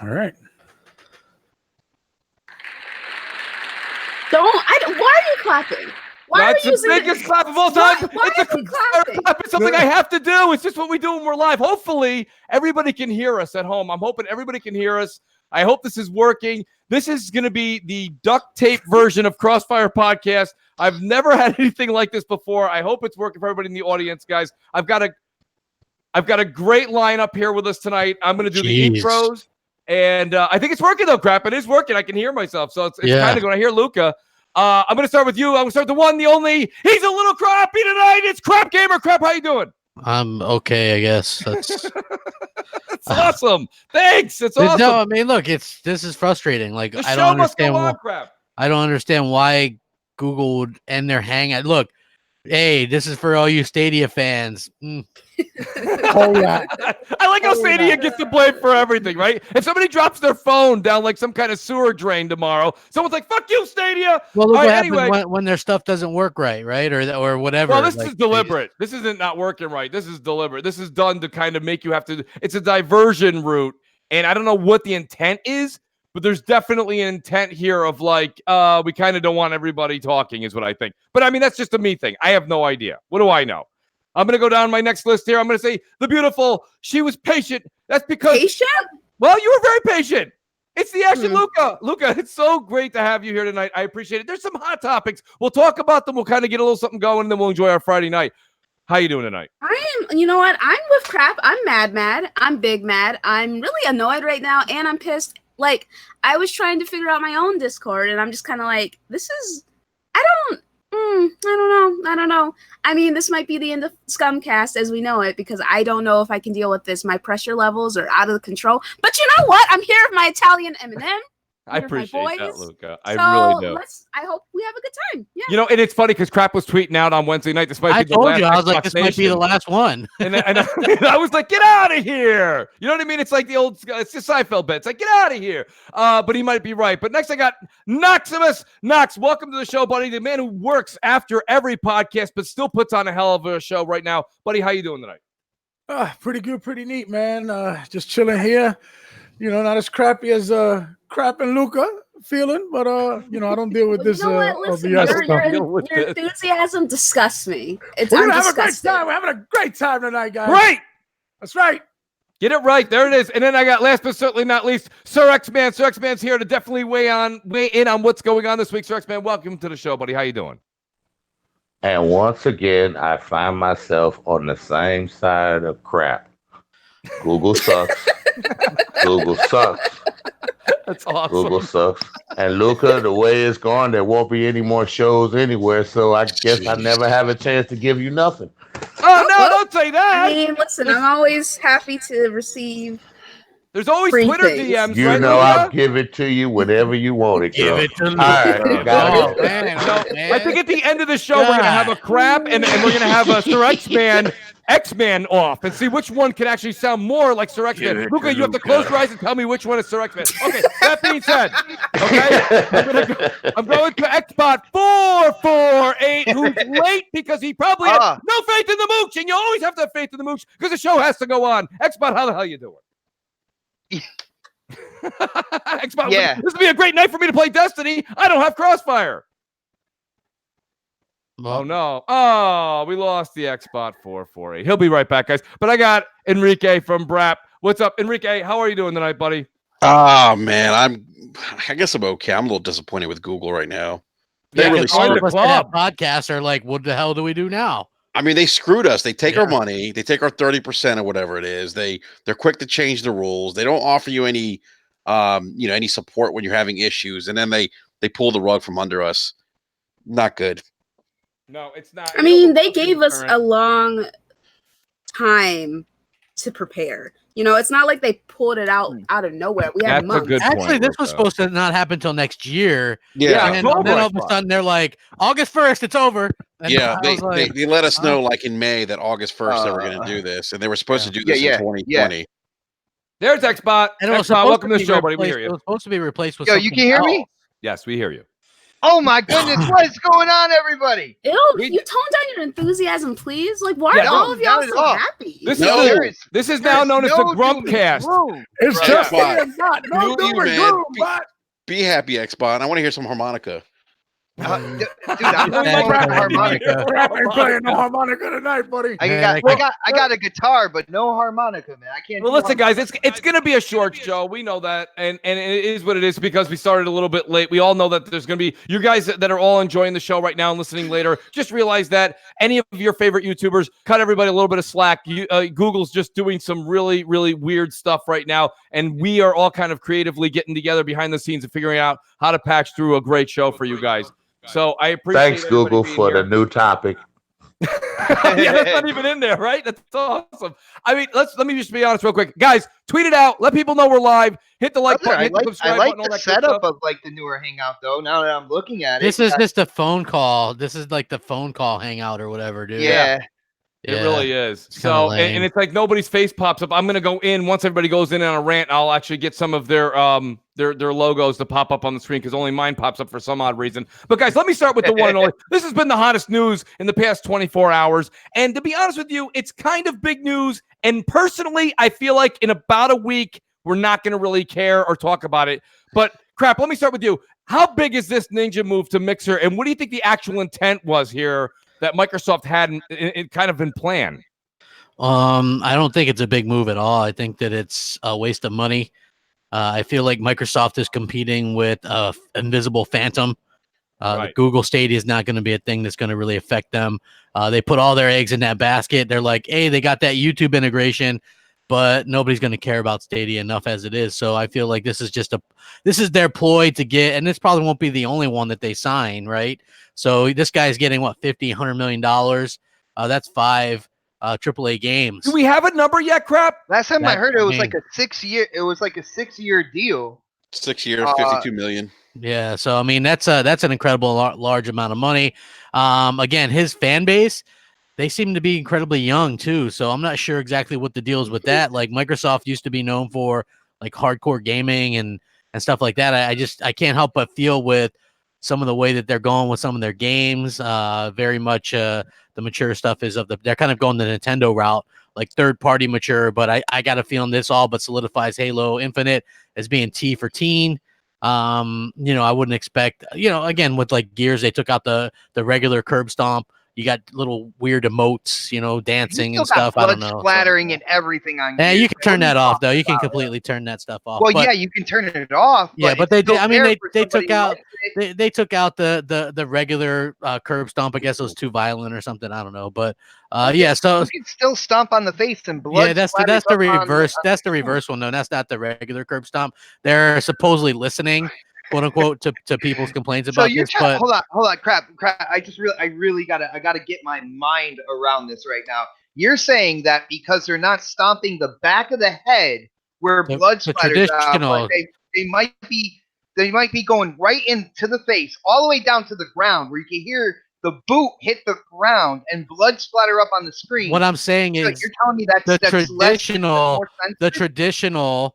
All right. Why are you clapping? Why That's are you the biggest clap of all time. Why It's a is he clapping? clap. It's something I have to do. It's just what we do when we're live. Hopefully, everybody can hear us at home. I'm hoping everybody can hear us. I hope this is working. This is going to be the duct tape version of Crossfire Podcast. I've never had anything like this before. I hope it's working for everybody in the audience, guys. I've got a great lineup here with us tonight. I'm going to do the intros, and I think it's working though. Crap, it is working. I can hear myself, so it's kind of going to hear Luca. I'm going to start with you. I'm going to start with the one, the only. He's a little crappy tonight. It's Crap Gamer. Crap, how you doing? I'm okay, I guess. That's That's awesome. Thanks. It's awesome. No, I mean, look, this is frustrating. Like, The I show don't must go understand on, why. Crap. I don't understand why Google would end their hangout. Look, hey, this is for all you Stadia fans. Oh yeah. I like how Stadia gets the blame for everything, right? If somebody drops their phone down like some kind of sewer drain tomorrow, someone's like, "Fuck you, Stadia." Well, look All what right, happens when their stuff doesn't work right, or whatever. Well, this like, is deliberate. This isn't not working right. This is deliberate. This is done to kind of make you have to. It's a diversion route, and I don't know what the intent is, but there's definitely an intent here of like, we kind of don't want everybody talking, is what I think. But I mean, that's just a me thing. I have no idea. What do I know? I'm going to go down my next list here. I'm going to say the beautiful. She was patient. That's because. Patient? Well, you were very patient. It's the Ashley Luca. Luca, it's so great to have you here tonight. I appreciate it. There's some hot topics. We'll talk about them. We'll kind of get a little something going, and then we'll enjoy our Friday night. How you doing tonight? You know what? I'm with Crap. I'm mad. I'm big mad. I'm really annoyed right now, and I'm pissed. Like, I was trying to figure out my own Discord, and I'm just kind of like, I don't know. I mean, this might be the end of Scumcast as we know it, because I don't know if I can deal with this. My pressure levels are out of control. But you know what? I'm here with my Italian Eminem. I appreciate that, Luca. I so really do. I hope we have a good time. Yeah. You know, and it's funny because Crap was tweeting out on Wednesday night. This might I be the told last you, I was like, Xbox this might be the Nation. last one. And I was like, get out of here. You know what I mean? It's like the old, it's the Seinfeld bit. It's like, get out of here. But he might be right. But next I got Noximus. Nox, welcome to the show, buddy. The man who works after every podcast, but still puts on a hell of a show right now. Buddy, how you doing tonight? Pretty good, pretty neat, man. Just chilling here. You know, not as crappy as Crap and Luca feeling, but you know, I don't deal with this. You know what? Listen, your enthusiasm disgusts me. We're gonna have a great time. We're having a great time tonight, guys. Right. That's right. Get it right. There it is. And then I got, last but certainly not least, Sir X-Man. Sir X-Man's here to definitely weigh in on what's going on this week. Sir X-Man, welcome to the show, buddy. How you doing? And once again, I find myself on the same side of Crap. Google sucks. Google sucks. That's awesome. Google sucks. And Luca, the way it's going, there won't be any more shows anywhere. So I guess I never have a chance to give you nothing. Oh, no, don't say that. I mean, listen, I'm always happy to receive. There's always free Twitter things. DMs. You right, know, Luca? I'll give it to you whenever you want it, girl. Give it to All right, got it. man. I think at the end of the show, we're going to have a Crap and we're going to have a Sir X-Man off and see which one can actually sound more like Sir X-Man. Luca, you have to close your eyes and tell me which one is Sir X-Man. Okay, that being said, okay, I'm going to Xbot 448, who's late because he probably had no faith in the Mooch, and you always have to have faith in the Mooch because the show has to go on. Xbot, how the hell you doing? Xbox, this would be a great night for me to play Destiny. I don't have Crossfire. Well, Oh no. Oh, we lost the Xbot 448. He'll be right back, guys. But I got Enrique from Brap. What's up, Enrique? How are you doing tonight, buddy? Oh man, I guess I'm okay. I'm a little disappointed with Google right now. They really all screwed of us that have podcasts are like, what the hell do we do now? I mean, they screwed us. They take our money. They take our 30% or whatever it is. They're quick to change the rules. They don't offer you any, any support when you're having issues, and then they pull the rug from under us. Not good. No, it's not. I mean, they gave us a long time to prepare. You know, it's not like they pulled it out of nowhere. We had months. Actually, this was supposed to not happen until next year. Yeah. And then all of a sudden they're like, August 1st, it's over. And yeah, they let us know like in May that August 1st they were going to do this, and they were supposed to do this in 2020. There's Xbot. And it was Xbot, welcome to the show, buddy. We replaced- hear It you. was supposed to be replaced with Yo, something you can hear me? else. Yes, we hear you. Oh my goodness, what is going on, everybody? Ew, you tone down your enthusiasm, please. Like, why Yeah, are all of y'all not at so all. happy? This is there now is known as the no Grumpcast. doom and gloom. It's Right. just Yeah. me and Bot. No You, doom and man. gloom, Bot. Be happy, Xbot. I want to hear some harmonica. Dude, I'm not That's playing right. the harmonica. Crap ain't playing no harmonica tonight, buddy. I got a guitar, but no harmonica, man. I can't. Well, do listen, guys, harmonica. it's going to be a short show. We know that, and it is what it is because we started a little bit late. We all know that there's going to be you guys that are all enjoying the show right now and listening later. Just realize that any of your favorite YouTubers, cut everybody a little bit of slack. Google's just doing some really, really weird stuff right now, and we are all kind of creatively getting together behind the scenes and figuring out how to patch through a great show for you guys. So I appreciate. Thanks, Google, for the new topic. Yeah, that's not even in there, right? That's awesome. I mean, let me just be honest real quick. Guys, tweet it out. Let people know we're live. Hit the like Brother, button, hit the I subscribe like button, all the that good setup stuff. of like the newer Hangout though. Now that I'm looking at This it, is just a phone call. This is like the phone call hangout or whatever, dude. yeah. It really is. It's kinda So, lame. and it's like nobody's face pops up. I'm gonna go in once everybody goes in on a rant. I'll actually get some of their logos to pop up on the screen because only mine pops up for some odd reason. But guys, let me start with the one and only. This has been the hottest news in the past 24 hours, and to be honest with you, it's kind of big news. And personally, I feel like in about a week we're not gonna really care or talk about it. But crap, let me start with you. How big is this Ninja move to Mixer, and what do you think the actual intent was here that Microsoft had in kind of in plan? I don't think it's a big move at all. I think that it's a waste of money. I feel like Microsoft is competing with Invisible Phantom. Right. The Google Stadia is not going to be a thing that's going to really affect them. They put all their eggs in that basket. They're like, hey, they got that YouTube integration, but nobody's going to care about Stadia enough as it is. So I feel like this is their ploy to get, and this probably won't be the only one that they sign, right? So this guy's getting what, $100 million. That's 5 AAA games. Do we have a number yet, crap? Last time I heard it was I mean- like a 6-year. It was like a 6-year deal. 6 years, 52 million. Yeah, so I mean that's an incredible large amount of money. Again, his fan base, they seem to be incredibly young too. So I'm not sure exactly what the deal is with that. Like Microsoft used to be known for like hardcore gaming and stuff like that. I can't help but feel with some of the way that they're going with some of their games. Very much the mature stuff is they're kind of going the Nintendo route, like third party mature. But I got a feeling this all but solidifies Halo Infinite as being T for teen. I wouldn't expect, again, with like Gears, they took out the regular curb stomp. You got little weird emotes, dancing and stuff. I don't know. Splattering and everything on. Yeah, Gears. you can turn that off though. You can completely turn that stuff off. Well, but, yeah, you can turn it off. Yeah, but they it's did. still I mean, there for they took somebody who out likes it. they took out the regular curb stomp. I guess it was too violent or something. I don't know. But yeah, so You can still stomp on the face and blood. yeah, that's the splatters up on reverse. on That's the reverse one. No, that's not the regular curb stomp. They're supposedly listening, quote unquote, to people's complaints So about you're this. But hold on, crap. I really gotta get my mind around this right now. You're saying that because they're not stomping the back of the head where blood the splatters out, traditional- but they might be going right into the face, all the way down to the ground, where you can hear the boot hit the ground and blood splatter up on the screen. what I'm saying So is you're telling me that's the the traditional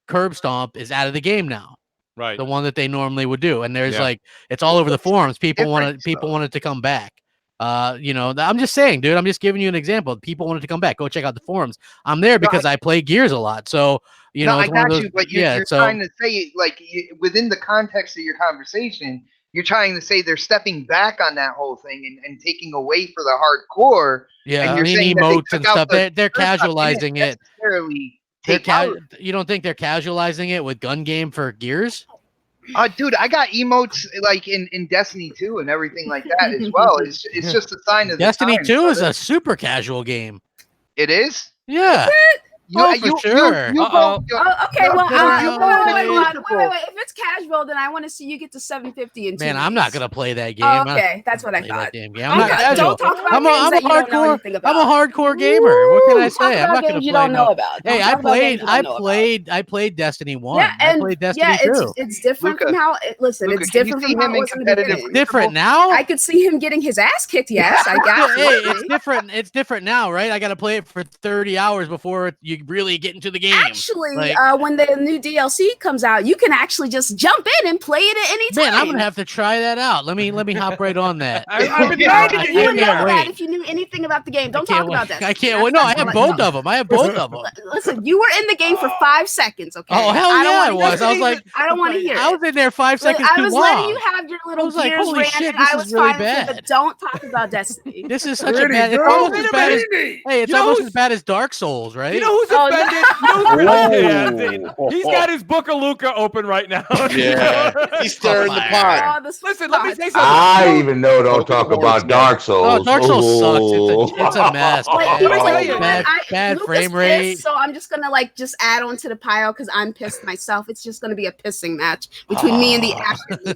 curb stomp is out of the game now. Right. The one that they normally would do, and there's Yeah. like it's all over the forums. People difference, though. wanted to come back. I'm just saying, dude. I'm just giving you an example. People wanted to come back. Go check out the forums. I'm there because I play Gears a lot. So I it's one of got those, you, but yeah. you're So trying to say, like, within the context of your conversation, you're trying to say they're stepping back on that whole thing and taking away for the hardcore. yeah, and I you're mean saying that they emotes took and out stuff. the They're curb stop. They casualizing didn't it. necessarily They're take out. you don't think they're casualizing it with gun game for Gears? Dude, I got emotes like in Destiny 2 and everything like that as well. It's just a sign of the Destiny times, 2 is brother. a super casual game. It is. Yeah. Oh, for sure. You Uh-oh. go, Oh, okay, well, no, wait. If it's casual, then I want to see you get to 750 in 2 Man, I'm not gonna play that game. Oh, okay, that's what I play that thought. damn game. I'm not casual. Don't talk about I'm games that you don't know hardcore. anything about. I'm a hardcore gamer. What can I Talk say? I'm about not gonna games you play don't know about. Don't Hey, talk about games you don't know about. I played Destiny 1. Yeah, I and played Destiny 2. it's different Luca, from how. Listen, Luca, it's can you different see from how him it in was in the competitive beginning. Different now? I could see him getting his ass kicked. Yes, I got Hey, it. it's different. It's different now, right? I got to play it for 30 hours before you me really get into the game. Actually, Like, when the new DLC comes out, you can actually just jump in and play it at any time. man, I'm gonna have to try that out. Let me hop right on that. I've been trying to get You you would in know there. that if you knew anything about the game. Don't talk about that. I can't wait. No, I have both of them. I have both of them. Listen, you were in the game for 5 seconds, okay? Oh, hell I don't yeah, wanna I hear was. it. I was like, I don't want to hear I it. was in there 5 seconds I too was long. letting you have your I little was like, Gears holy rant, shit, and this I is was really fine with it, bad. but don't talk about Destiny. This is such a Pretty bad. It's girl, almost as bad as. baby. Hey, it's You know almost who's- as bad as Dark Souls, right? You know who's Oh, no. offended? You know who's offended? Ooh. He's got his book of Luca open right now. Yeah, he's stirring the pot. Oh, this Listen, let me pot. say something. I even know don't Open talk the about horse, Dark Souls. Oh, Dark Souls sucks. It's a mess. Like, man. he was Let me like, tell you know you. what? Bad Lucas frame rate. pissed, so I'm just gonna like just add on to the pile because I'm pissed myself. It's just gonna be a pissing match between me and the Asher.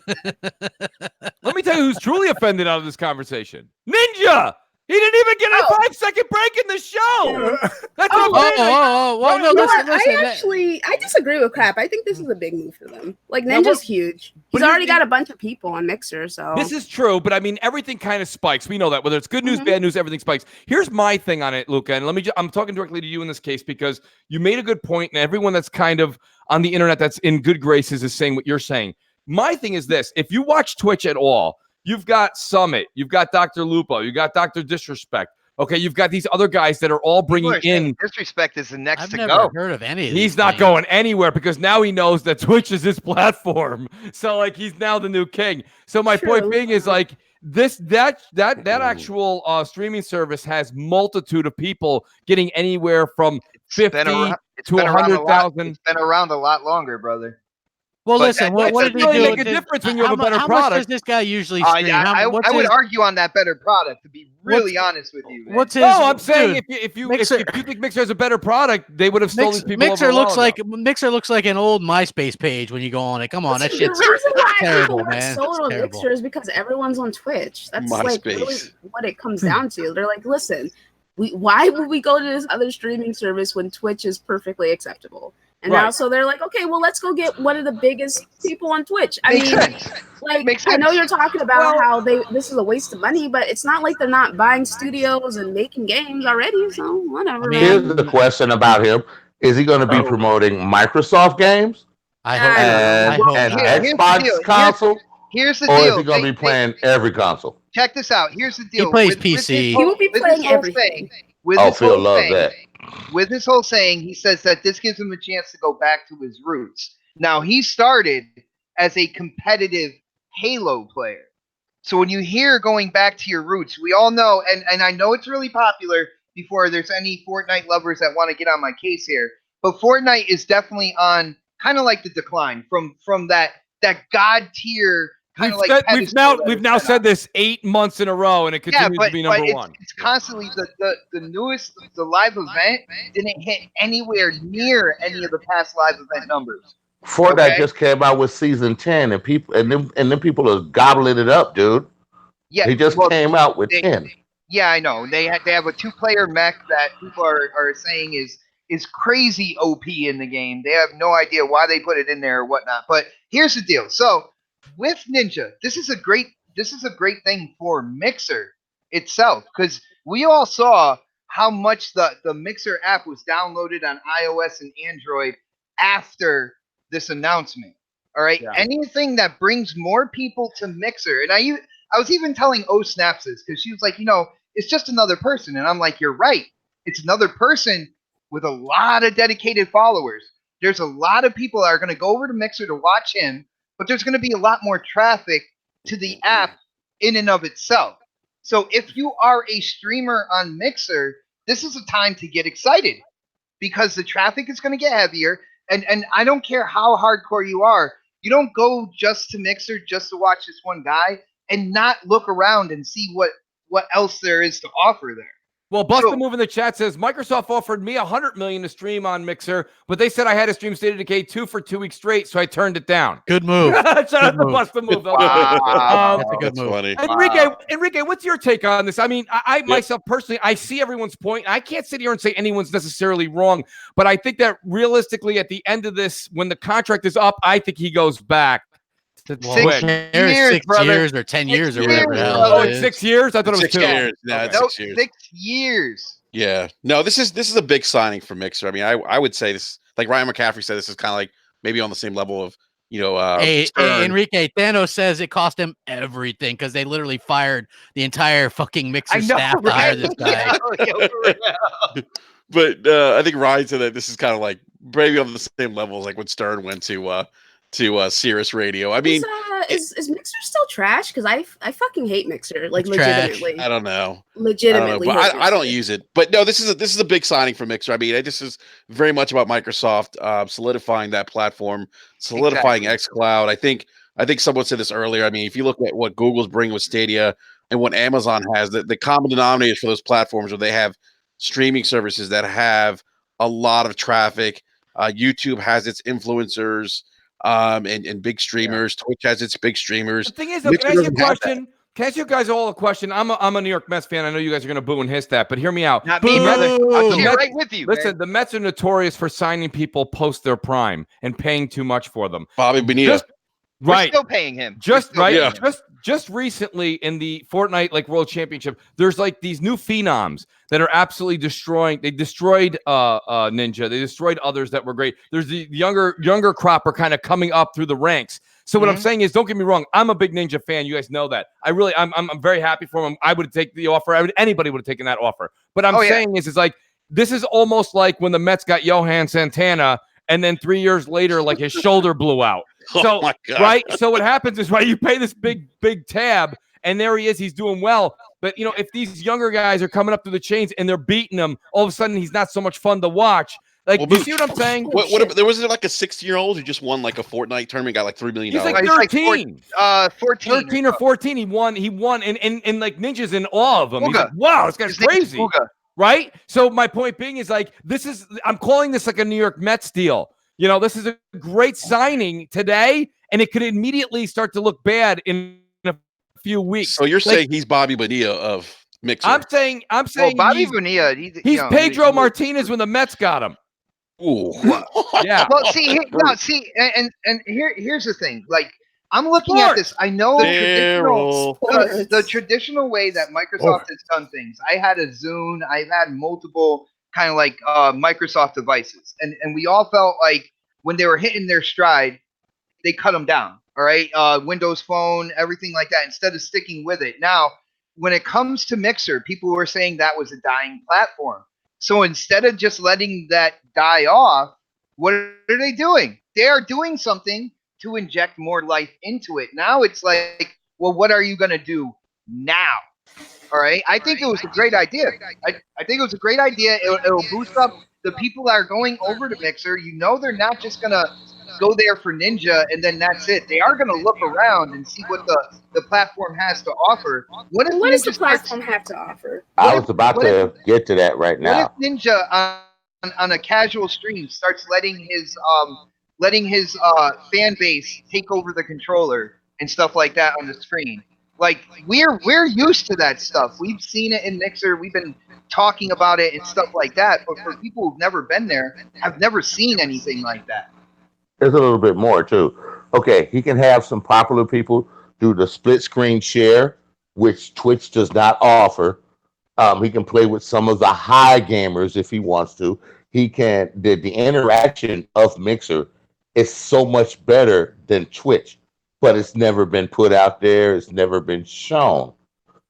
Let me tell you who's truly offended out of this conversation. Ninja! He didn't even get a Oh. 5-second break in the show. That's Oh, what Well, no, You know listen, what? listen. I disagree with Crap. I think this is a big move for them. Like Now, Ninja's huge. but He's here's already the- got a bunch of people on Mixer, so This is true, but I mean, everything kind of spikes. We know that. Whether it's good news, Mhm. bad news, everything spikes. Here's my thing on it, Luca, and I'm talking directly to you in this case because you made a good point, and everyone that's kind of on the internet that's in good graces is saying what you're saying. My thing is this. If you watch Twitch at all, you've got Summit, you've got Dr. Lupo, you got Dr. Disrespect. Okay, you've got these other guys that are all People bringing are saying in. Disrespect is the next I've to never go. heard of any of He's these not things. going anywhere because now he knows that Twitch is his platform. So like he's now the new king. So my point True. being is like that actual streaming service has multitude of people getting anywhere from 50 It's to been around a lot. 100,000. It's been around a lot longer, brother. Well, But listen, that what did doesn't he really do? make with a it? difference when you have a better How much does product. this guy usually stream? I would What's argue on that better product, to be really honest with you. Man. What's his? No, I'm saying dude, if you Mixer- think Mixer has a better product, they would have stolen people. Mixer over a looks while like ago. Mixer looks like an old MySpace page when you go on it. Come on, that the shit's reason why terrible, people man. are sold It's on terrible. Mixer is because everyone's on Twitch. That's like really MySpace. what it comes down to. They're like, listen, why would we go to this other streaming service when Twitch is perfectly acceptable? And now, Right. so they're like, okay, well, let's go get one of the biggest people on Twitch. I Makes mean, sense. like, Makes I know sense. you're talking about how this is a waste of money, but it's not like they're not buying studios and making games already. So whatever, I mean, man. Here's the question about him: is he going to be promoting Microsoft games I hope. and, I hope and not. Here's the Xbox deal. console, Here's the or deal. is he going to be playing every console? Check this out. Here's the deal. plays With PC. He will be with playing his whole everything. saying- With Oh, his Phil whole loves saying, that. with his whole saying, he says that this gives him a chance to go back to his roots. Now, he started as a competitive Halo player. So when you hear going back to your roots, we all know, and I know it's really popular before there's any Fortnite lovers that want to get on my case here, but Fortnite is definitely on kind of like the decline from that god tier kind of like We've pedestal that now it's been said on. this 8 months in a row, and it continues to be number one. It's constantly the newest the live event didn't hit anywhere near any of the past live event numbers. Fortnite Okay. just came out with season 10, and then people are gobbling it up, dude. Yeah, He just well, came out with they- 10. Yeah, I know. They have a 2-player mech that people are saying is crazy OP in the game. They have no idea why they put it in there or whatnot. But here's the deal. So with Ninja, this is a great thing for Mixer itself, because we all saw how much the Mixer app was downloaded on iOS and Android after this announcement. All right. Yeah. Anything that brings more people to Mixer, and I was even telling O Snaps this because she was like, it's just another person. And I'm like, you're right. It's another person with a lot of dedicated followers. There's a lot of people that are going to go over to Mixer to watch him, but there's going to be a lot more traffic to the app in and of itself. So if you are a streamer on Mixer, this is a time to get excited because the traffic is going to get heavier. And I don't care how hardcore you are. You don't go just to Mixer just to watch this one guy and not look around and see what else there is to offer there. Well, Busta Move in the chat says Microsoft offered me $100 million to stream on Mixer, but they said I had to stream State of Decay 2 for 2 weeks straight, so I turned it down. Good move. Shout out to move. Busta Move. Wow. That's a good That's move. funny. Enrique, what's your take on this? I mean, I myself personally, I see everyone's point. I can't sit here and say anyone's necessarily wrong, but I think that realistically, at the end of this, when the contract is up, I think he goes back to Well, Twitch. 6 years, 6 brother. years or 10 years or 6 whatever the years, hell brother. Oh, it it's is. 6 years? I thought it was 6 2. years. No, it's No, 6 years. 6 years. Yeah. No, this is a big signing for Mixer. I mean, I would say this, like Ryan McCaffrey said, this is kind of like maybe on the same level of, Hey, Stern. Enrique, Thanos says it cost him everything because they literally fired the entire fucking Mixer staff to hire this guy. But I think Ryan said that this is kind of like maybe on the same level as like when Stern went to Sirius Radio. I mean, is Mixer still trash? Because I fucking hate Mixer. Like, It's trash. legitimately. I don't know. Legitimately. But hate I don't Mixer. use it. But no, this is a big signing for Mixer. I mean, this is very much about Microsoft solidifying that platform, solidifying xCloud. I think someone said this earlier. I mean, if you look at what Google's bringing with Stadia and what Amazon has, the common denominators for those platforms where they have streaming services that have a lot of traffic. YouTube has its influencers and big streamers. Twitch has its big streamers. The thing is, though, can I ask you a question? Can I ask you guys all a question? I'm a New York Mets fan. I know you guys are going to boo and hiss that, but hear me out. Not me, brother. I'll The cheer Mets- right with you. Listen, man. the Mets are notorious for signing people post their prime and paying too much for them. Bobby Bonilla. We're still paying him. Just recently in the Fortnite like World Championship, there's like these new phenoms that are absolutely destroying. They destroyed Ninja. They destroyed others that were great. There's the younger crop are kind of coming up through the ranks. So what I'm saying is, don't get me wrong. I'm a big Ninja fan. You guys know that. I'm very happy for him. I would take the offer. Anybody would have taken that offer. But I'm saying is like this is almost like when the Mets got Johan Santana, and then 3 years later, like his shoulder blew out. So right. So what happens is you pay this big tab, and there he is. He's doing well. But if these younger guys are coming up through the chains and they're beating him, all of a sudden he's not so much fun to watch. Like, do you see what I'm saying? What there was like a 16-year-old who just won like a Fortnite tournament, got like $3 million. He's like 13. 14. 13 or 14. He won, and like Ninja's in awe of him. He's like, wow, this guy's crazy. Right? So my point being is like, I'm calling this like a New York Mets deal. This is a great signing today, and it could immediately start to look bad in a few weeks. So you're saying he's Bobby Bonilla of Mixer? I'm saying Bobby Bonilla. He's Pedro Martinez when the Mets got him. Ooh. Yeah. Well, here's the thing. Like, I'm looking at this. I know the traditional way that Microsoft has done things. I had a Zune. I've had multiple kind of like Microsoft devices, and we all felt like when they were hitting their stride, they cut them down. All right, Windows Phone, everything like that. Instead of sticking with it, now when it comes to Mixer, people were saying that was a dying platform. So instead of just letting that die off, what are they doing? They are doing something to inject more life into it. Now it's like, well, what are you going to do now? All right. I think it was a great idea. I think it was a great idea. It'll boost up the people that are going over to Mixer. They're not just going to go there for Ninja and then that's it. They are going to look around and see what the platform has to offer. What does the platform have to offer? I was about to get to that right now. What if Ninja on a casual stream starts letting his fan base take over the controller and stuff like that on the screen? Like, we're used to that stuff. We've seen it in Mixer. We've been talking about it and stuff like that. But for people who've never been there, have never seen anything like that. There's a little bit more too. Okay, he can have some popular people do the split screen share, which Twitch does not offer. He can play with some of the high gamers if he wants to. He can. The interaction of Mixer is so much better than Twitch, but it's never been put out there. It's never been shown.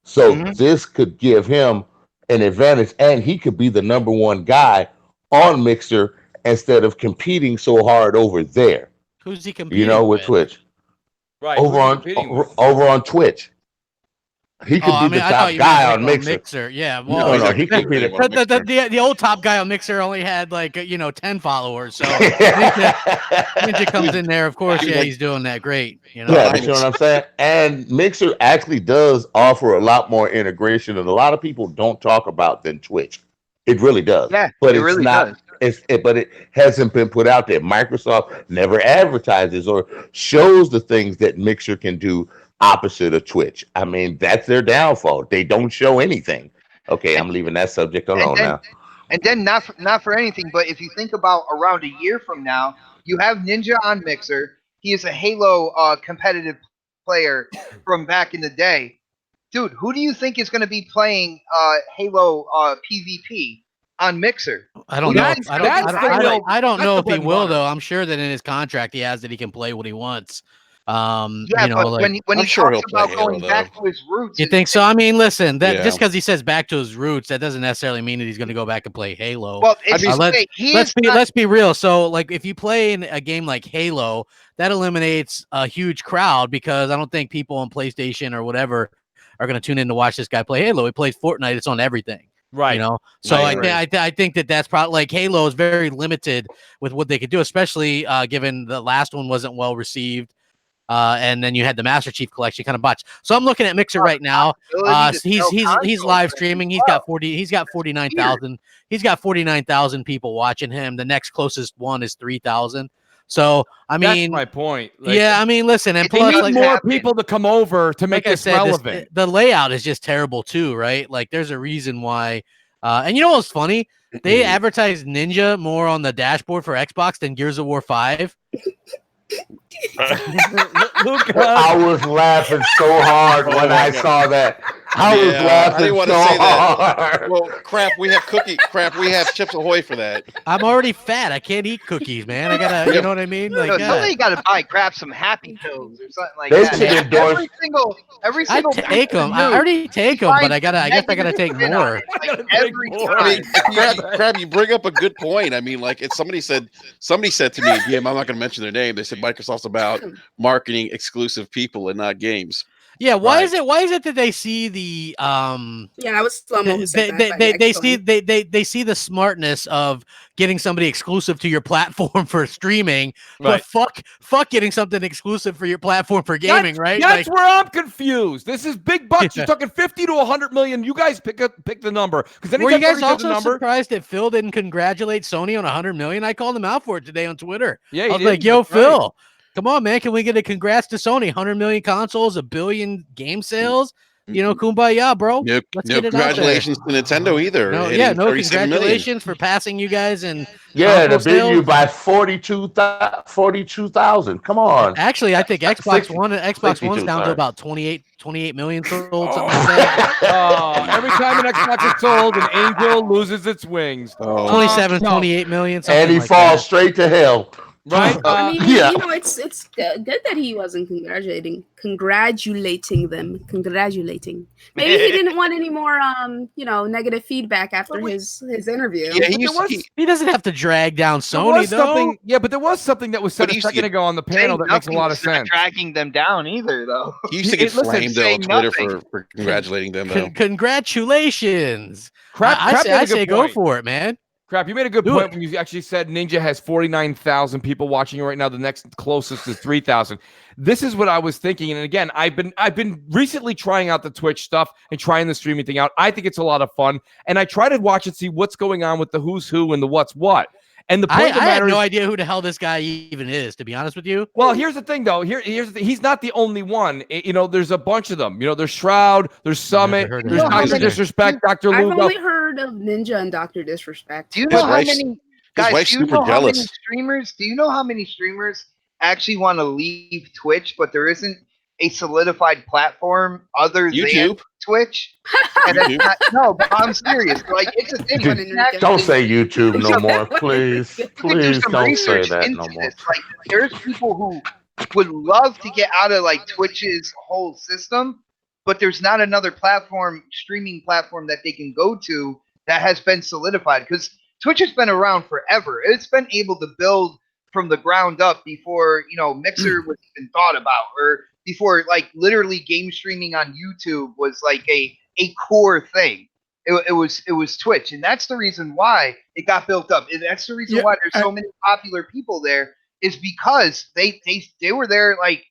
So this could give him an advantage, and he could be the number one guy on Mixer instead of competing so hard over there. Who's he competing with Twitch? Right. Over on Twitch. He could be the top guy on Mixer. Yeah, well, no, he could be the old top guy on Mixer only had 10 followers. So Ninja comes in there, of course. Yeah, he's doing that great. Yeah, you know what I'm saying? And Mixer actually does offer a lot more integration, and a lot of people don't talk about than Twitch. It really does. Yeah, but it it's really not. does. But it hasn't been put out there. Microsoft never advertises or shows the things that Mixer can do opposite of Twitch. I mean, that's their downfall. They don't show anything. Okay, I'm leaving that subject alone now. And then not for anything, but if you think about around a year from now, you have Ninja on Mixer. He is a Halo competitive player from back in the day. Dude, who do you think is going to be playing Halo PvP? on Mixer. I don't Well, know. that's- I don't. that's I the don't, real- I don't that's know the if he bread and will butter. though. I'm sure that in his contract he has that he can play what he wants. Yeah, You know, but like, when I'm he sure talks he'll play about Halo, going back though. to his roots, you think so? I mean, listen, that Yeah. just because he says back to his roots, that doesn't necessarily mean that he's going to go back and play Halo. Well, it's mean, let's be real. So, like, if you play in a game like Halo, that eliminates a huge crowd because I don't think people on PlayStation or whatever are going to tune in to watch this guy play Halo. He plays Fortnite; it's on everything. Right. You know, so Right, I think that's probably like Halo is very limited with what they could do, especially given the last one wasn't well received. And then you had the Master Chief Collection kind of botched. So I'm looking at Mixer right now. He's live streaming. He's got 49,000. He's got 49,000 people watching him. The next closest one is 3,000. So I mean, That's my point. Like, yeah, I mean, listen, and It they plus, need like, more people to come over to make like I this said, relevant. the layout is just terrible too, right? Like, there's a reason why. And you know what's funny? They advertise Ninja more on the dashboard for Xbox than Gears of War 5. I was laughing so hard when I saw that. I was I laughing didn't want to so say that. hard. Well, crap, we have we have Chips Ahoy for that. I'm already fat. I can't eat cookies, man. I gotta, you know what I mean? Like, somebody got to buy Crap some Happy Pills or something like They that. should endorse- Every I single take them. I already take them, but I guess I gotta take more. every more. time. I mean, Crab, you bring up a good point. I mean, like, it's somebody said to me, I'm not going to mention their name. They said Microsoft's about marketing exclusive people and not games. Yeah, why Right. is it? Why is it that they see the Yeah, I was slow mo. they see the smartness of getting somebody exclusive to your platform for streaming, Right. but fuck getting something exclusive for your platform for gaming, right? That's Like, where I'm confused. This is big bucks. You're talking 50 to 100 million. You guys pick the number. Because were you guys the also number, surprised that Phil didn't congratulate Sony on 100 million? I called him out for it today on Twitter. Yeah, I he was did. like, "Yo, That's right. Phil, come on, man! Can we get a congrats to Sony? 100 million consoles, 1 billion game sales. You know, kumbaya, bro. No, Let's no get it out there. congratulations to Nintendo either. No, hitting yeah, no 37 million. congratulations for passing you guys and Yeah, to console beat you sales. by 42,000. Come on. Actually, I think Xbox 60 One's down to sorry. about 28 million sold, something like that. Every time an Xbox is sold, an angel loses its wings. 27, No. 28 million, something And he like falls that. straight to hell. Right? I mean, Yeah. you know, it's good that he wasn't congratulating them. Maybe he didn't want any more, negative feedback after his interview. Yeah, He doesn't have to drag down There Sony, was though. something, yeah, but there was something that was said But a he second said- ago on the panel that makes a lot of sense. Dragging them down either, though. he used to get Listen, flamed though on saying Twitter nothing. for congratulating them though. Congratulations. Crap, I Crap made a say good go point. for it, man. Crap, you made a good Do point it. when you actually said Ninja has 49,000 people watching right now. The next closest is 3,000. This is what I was thinking. And again, I've been recently trying out the Twitch stuff and trying the streaming thing out. I think it's a lot of fun. And I try to watch and see what's going on with the who's who and the what's what. And the point I of the have matter no is, idea who the hell this guy even is, to be honest with you. well, here's the thing, though. Here's the thing. He's not the only one. There's a bunch of them. There's Shroud, there's Summit, heard of there's him. Dr. Disrespect, Dr. I've Lugo. only heard of Ninja and Dr. Disrespect. Do you know His how wife's- many His wife's Do you super know how many jealous. streamers? Do you know how many streamers actually want to leave Twitch, but there isn't a solidified platform other than YouTube. Twitch? And it's YouTube. not, no, but I'm serious. Like, it's a thing. Dude, You can actually- Don't say YouTube no more, please. you can do Please some don't say research that into no more. this. Like, there's people who would love to get out of like Twitch's whole system, but there's not another streaming platform that they can go to that has been solidified, because Twitch has been around forever. It's been able to build from the ground up before Mixer was even thought about, or before like literally game streaming on YouTube was like a core thing. It was Twitch, and that's the reason why it got built up. And that's the reason Yeah, why there's so many popular people there, is because they were there like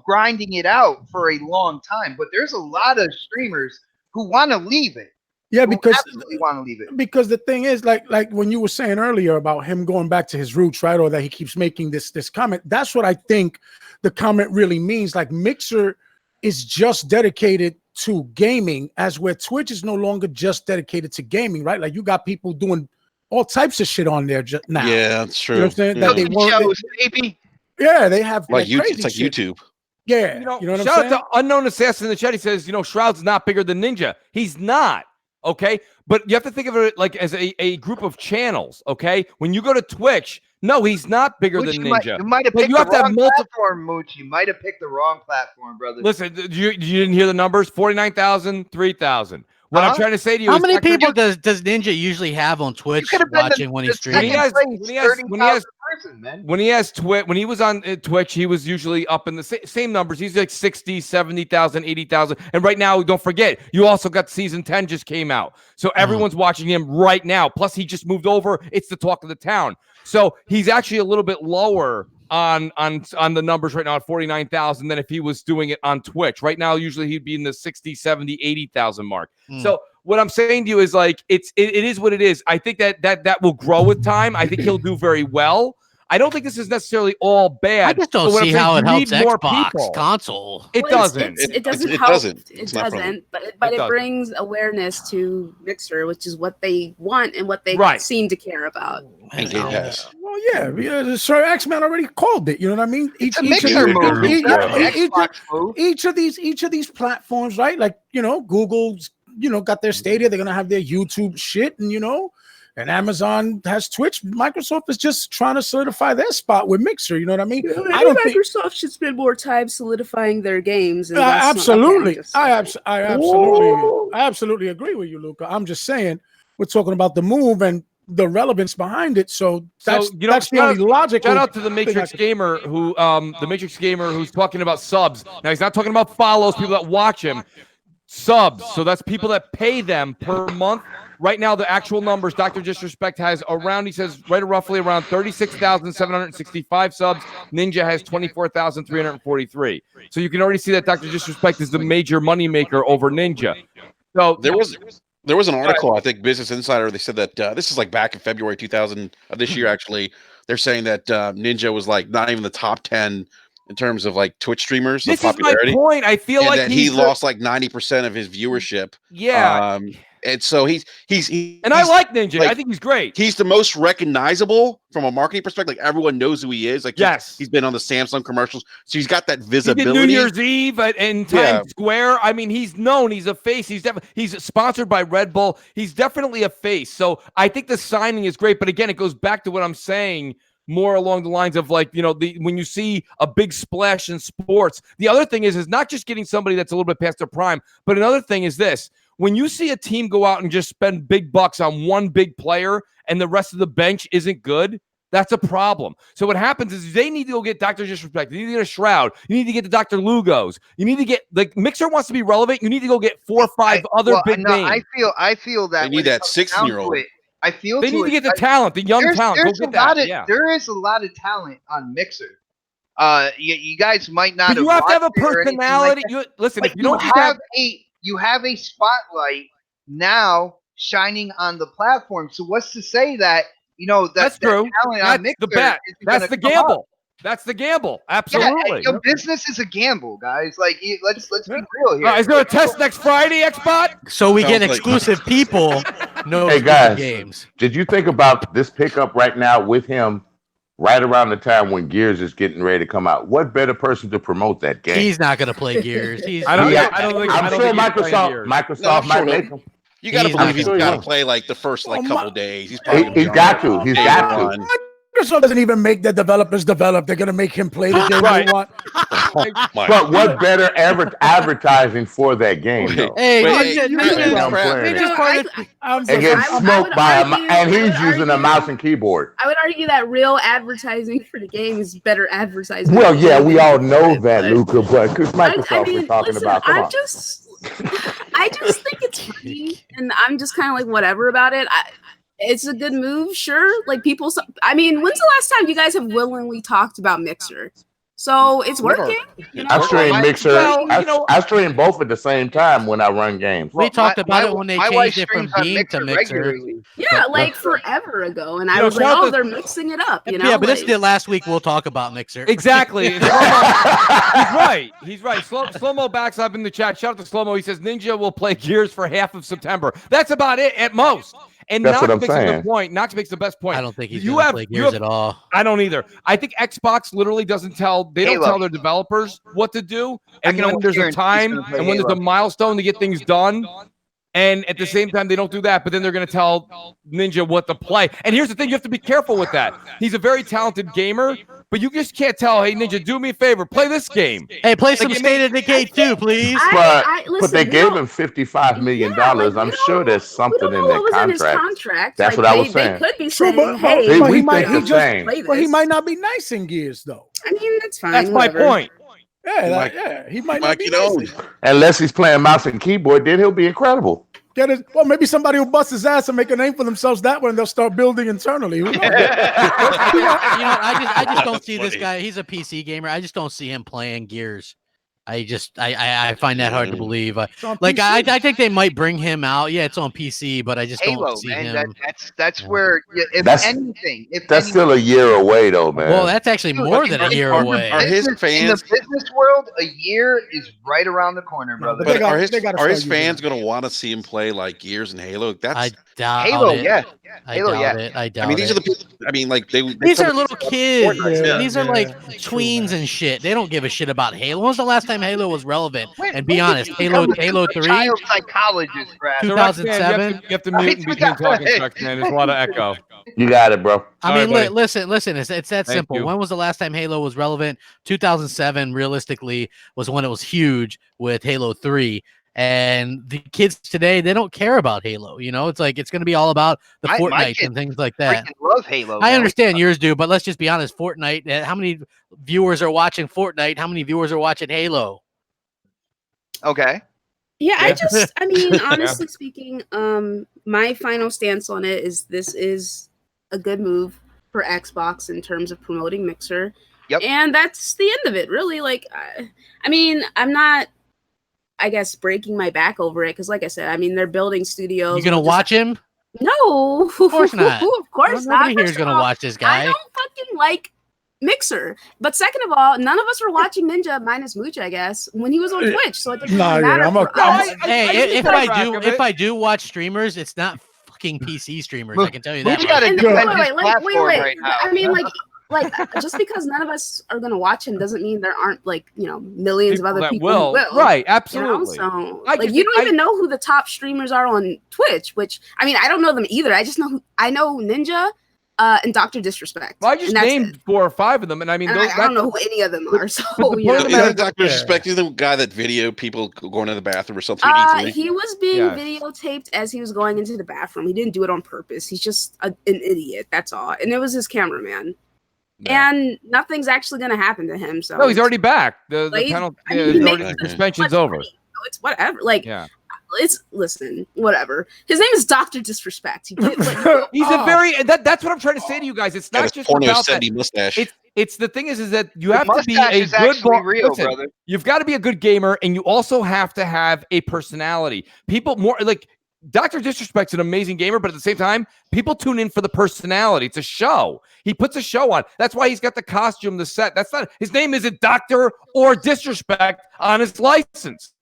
grinding it out for a long time. But there's a lot of streamers who want to leave it. Yeah, Who because absolutely want to leave it. because the thing is, like when you were saying earlier about him going back to his roots, right? Or that he keeps making this comment. That's what I think the comment really means. Like, Mixer is just dedicated to gaming, as where Twitch is no longer just dedicated to gaming, right? Like, you got people doing all types of shit on there just now. Yeah, that's true. You know what I'm saying? Yeah. That they weren't. Shows, baby. Yeah, they have Like YouTube, crazy it's like shit. YouTube. Yeah, you know what I'm shout saying? out to Unknown Assassin in the chat. He says, Shroud's not bigger than Ninja. He's not. Okay, but you have to think of it like as a group of channels. Okay, when you go to Twitch, no, he's not bigger Mooch, than you Ninja. might have But picked you the have to have wrong multiple. platform, Mooch. You might have picked the wrong platform, brother. Listen, you didn't hear the numbers? 49,000, 3,000. What I'm trying to say to you How is many Dr. people does Ninja usually have on Twitch could have been watching when he's the second streaming? place 30,000 person, man. When he was on Twitch, he was usually up in the same numbers. He's like 60, 70,000, 80,000. And right now, don't forget, you also got season 10 just came out. So everyone's watching him right now. Plus, he just moved over. It's the talk of the town. So he's actually a little bit lower on the numbers right now at 49,000 than if he was doing it on Twitch. Right now, usually he'd be in the 60, 70, 80,000 mark. So what I'm saying to you is like it is what it is. I think that will grow with time. I think he'll do very well. I don't think this is necessarily all bad. I just don't see how it helps Xbox console. It doesn't. It doesn't it help. doesn't. It It's not doesn't. But it brings awareness to Mixer, which is what they want and what they seem to care about. And Game Pass. Well, yeah, Sir X-Man already called it. You know what I mean? It's a Mixer move. Each of these platforms, right? Like, Google's, got their Stadia. They're gonna have their YouTube shit, and and Amazon has Twitch. Microsoft is just trying to solidify their spot with Mixer. You know what I mean? I don't think Microsoft should spend more time solidifying their games. And absolutely, I absolutely agree with you, Luca. I'm just saying we're talking about the move and the relevance behind it. So that's the only logic. Shout out to the Matrix Gamer who's talking about subs. Now he's not talking about follows, people that watch him. Subs. So that's people that pay them per month. Right now, the actual numbers, Dr. Disrespect has around, he says, roughly around 36,765 subs. Ninja has 24,343. So you can already see that Dr. Disrespect is the major moneymaker over Ninja. So there was an article, I think, Business Insider. They said that this is like back in February 2000 of this year. Actually, they're saying that Ninja was like not even the top 10 in terms of like Twitch streamers. This popularity. is my point. I feel like that he lost like 90% of his viewership. Yeah. And so he's I like Ninja. Like, I think he's great. He's the most recognizable from a marketing perspective. Like everyone knows who he is. Like he's been on the Samsung commercials, so he's got that visibility. He did New Year's Eve in Times Square. I mean, he's known. He's a face. He's sponsored by Red Bull. He's definitely a face. So I think the signing is great. But again, it goes back to what I'm saying. More along the lines of like, when you see a big splash in sports, the other thing is not just getting somebody that's a little bit past their prime, but another thing is this. When you see a team go out and just spend big bucks on one big player and the rest of the bench isn't good, that's a problem. So what happens is they need to go get Dr. Disrespect. You need to get a Shroud. You need to get the Dr. Lugos. You need to get, like, Mixer wants to be relevant. You need to go get 4 or 5 other big names. I feel that they need that 16-year-old. I feel they need to get the talent, the young talent. Go get that. There is a lot of talent on Mixer. You guys might not. But you have to have a personality. Listen, if you don't you have a spotlight now shining on the platform. So what's to say that that's true. That's the bet. That's the gamble. That's the gamble. Absolutely. Yeah, business is a gamble, guys. Like, let's be real here. Is there a test next Friday, Xbot? So we get exclusive people. No, hey guys, games. Did you think about this pickup right now with him? Right around the time when Gears is getting ready to come out, what better person to promote that game? He's not going to play Gears. I'm sure Microsoft might make him. You got to believe he's got to play like the first couple days. He's probably he's got to. He's got to. Microsoft doesn't even make the developers develop. They're going to make him play the game they want. But what better advertising for that game, though? And get smoked by and he's using a mouse and keyboard. I would argue that real advertising for the game is better advertising. Well, yeah, we all know that, Luca, but because Microsoft we're talking about. I just think it's funny, and I'm just kind of like whatever about it. It's a good move, sure. Like when's the last time you guys have willingly talked about Mixer? So it's working. I stream Mixer. I stream both at the same time when I run games. We talked about it when they changed it from Beam to Mixer. Yeah, like forever ago, and I was like, they're mixing it up. Yeah, but this is the last week we'll talk about Mixer. Exactly. He's right. He's right. Slow-mo backs up in the chat. Shout out to Slow-mo. He says Ninja will play Gears for half of September. That's about it at most. And That's Knox what I'm makes saying. a good point. Knox makes the best point. I don't think he's going to play Gears at all. I don't either. I think Xbox literally doesn't tell their developers what to do. And when there's a time and when there's a milestone to get things done, And at the same time, they don't do that, but then they're going to tell Ninja what to play. And here's the thing, you have to be careful with that. He's a very talented gamer, but you just can't tell, hey, Ninja, do me a favor, play this game. Hey, play some State of Decay 2, please. But they gave him $55 million. I'm sure there's something in their contract. That's what I was saying. They could be saying, hey, we think the same. But he might not be nice in Gears, though. I mean, that's fine. That's my point. Yeah, he might not be nice. Unless he's playing mouse and keyboard, then he'll be incredible. Well, maybe somebody will bust his ass and make a name for themselves that way, and they'll start building internally. Who knows? I just don't see this guy. He's a PC gamer. I just don't see him playing Gears. I find that hard to believe. I think they might bring him out. Yeah, it's on PC, but I just don't see him. That's where, if anything, still a year away, though, man. Well, that's actually more than a year away. Are his fans in the business world? A year is right around the corner, brother. But are his fans going to want to see him play like Gears and Halo? I doubt Halo, it. yeah. I doubt it. I mean, these are the people. I mean, like these are little kids. These are like tweens and shit. They don't give a shit about Halo. When was the last time Halo was relevant? And be honest, Halo 3, child psychologist, Brad. 2007. You have to mute in between talking section, man. There's a lot of echo. You got it, bro. I mean, listen. It's that simple. When was the last time Halo was relevant? 2007, realistically, was when it was huge with Halo 3. And the kids today, they don't care about Halo. You know, it's like it's going to be all about the Fortnite and things like that. I love Halo. I understand yours do, but let's just be honest. Fortnite. How many viewers are watching Fortnite? How many viewers are watching Halo? Okay. Yeah, I mean, honestly speaking, my final stance on it is this is a good move for Xbox in terms of promoting Mixer. Yep. And that's the end of it, really. Like, I mean, I'm not, I guess, breaking my back over it because, like I said, I mean, they're building studios. You gonna watch him? No, of course not. Of course not. Nobody here is gonna watch this guy. I don't fucking like Mixer. But second of all, none of us were watching Ninja minus Mooch, I guess, when he was on Twitch. So it doesn't matter. If I do watch streamers, it's not fucking PC streamers. I can tell you that. Wait. I mean, like just because none of us are gonna watch him doesn't mean there aren't millions of other people who will. Right, absolutely. So you don't even know who the top streamers are on Twitch, which I mean I don't know them either. I just know I know Ninja and Dr. Disrespect. Well, I just named 4 or 5 of them, and I mean I don't know who any of them are. So Dr. Disrespect is the guy that video people going to the bathroom or something. He was being videotaped as he was going into the bathroom. He didn't do it on purpose. He's just an idiot. That's all. And it was his cameraman. Yeah. And nothing's actually going to happen to him. So no, he's already back. The suspension's over. It's whatever. Listen, whatever. His name is Dr. Disrespect. He's a very that's what I'm trying to say to you guys. It's not just about that. Mustache. It's the thing is that you have to be a good brother. You've got to be a good gamer, and you also have to have a personality. People more like. Dr. Disrespect's an amazing gamer, but at the same time, people tune in for the personality. It's a show. He puts a show on. That's why he's got the costume, the set. That's not his name isn't Dr. or Disrespect on his license.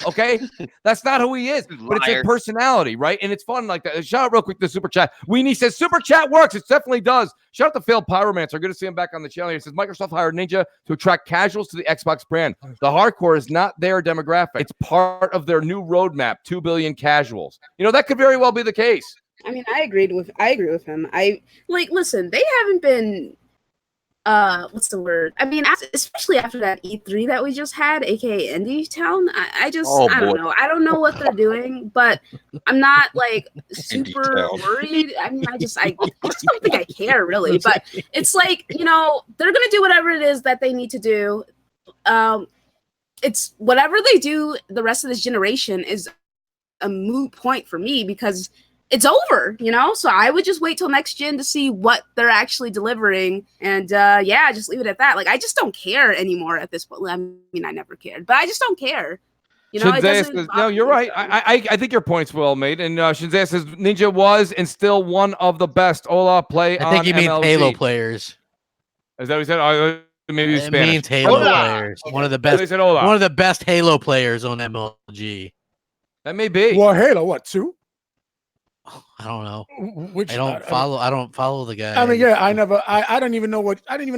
Okay, that's not who he is, but it's a personality, right? And it's fun like that. Shout out real quick to Super Chat. Weenie says Super Chat works. It definitely does. Shout out to Failed Pyromancer. Good to see him back on the channel. He says Microsoft hired Ninja to attract casuals to the Xbox brand. The hardcore is not their demographic. It's part of their new roadmap. 2 billion casuals. You know that could very well be the case. I mean, I agree with him. Listen, they haven't been. What's the word? I mean, especially after that E3 that we just had, aka Indie Town. I don't know. I don't know what they're doing, but I'm not super worried. I mean, I just don't think I care really. But it's they're gonna do whatever it is that they need to do. It's whatever they do. The rest of this generation is a moot point for me because it's over, so I would just wait till next gen to see what they're actually delivering. And just leave it at that. I just don't care anymore at this point. I mean, I never cared, but I just don't care. No, you're right. I think your point's well made. And Shinzaya says Ninja was and still one of the best Ola play I think he means Halo players. Is that what he said? Maybe it Spanish. Means Halo players. Okay. One of the best Halo players on MLG. That may be. Well, Halo, what, 2? I don't know. I don't follow the guy. I mean, yeah, I didn't even know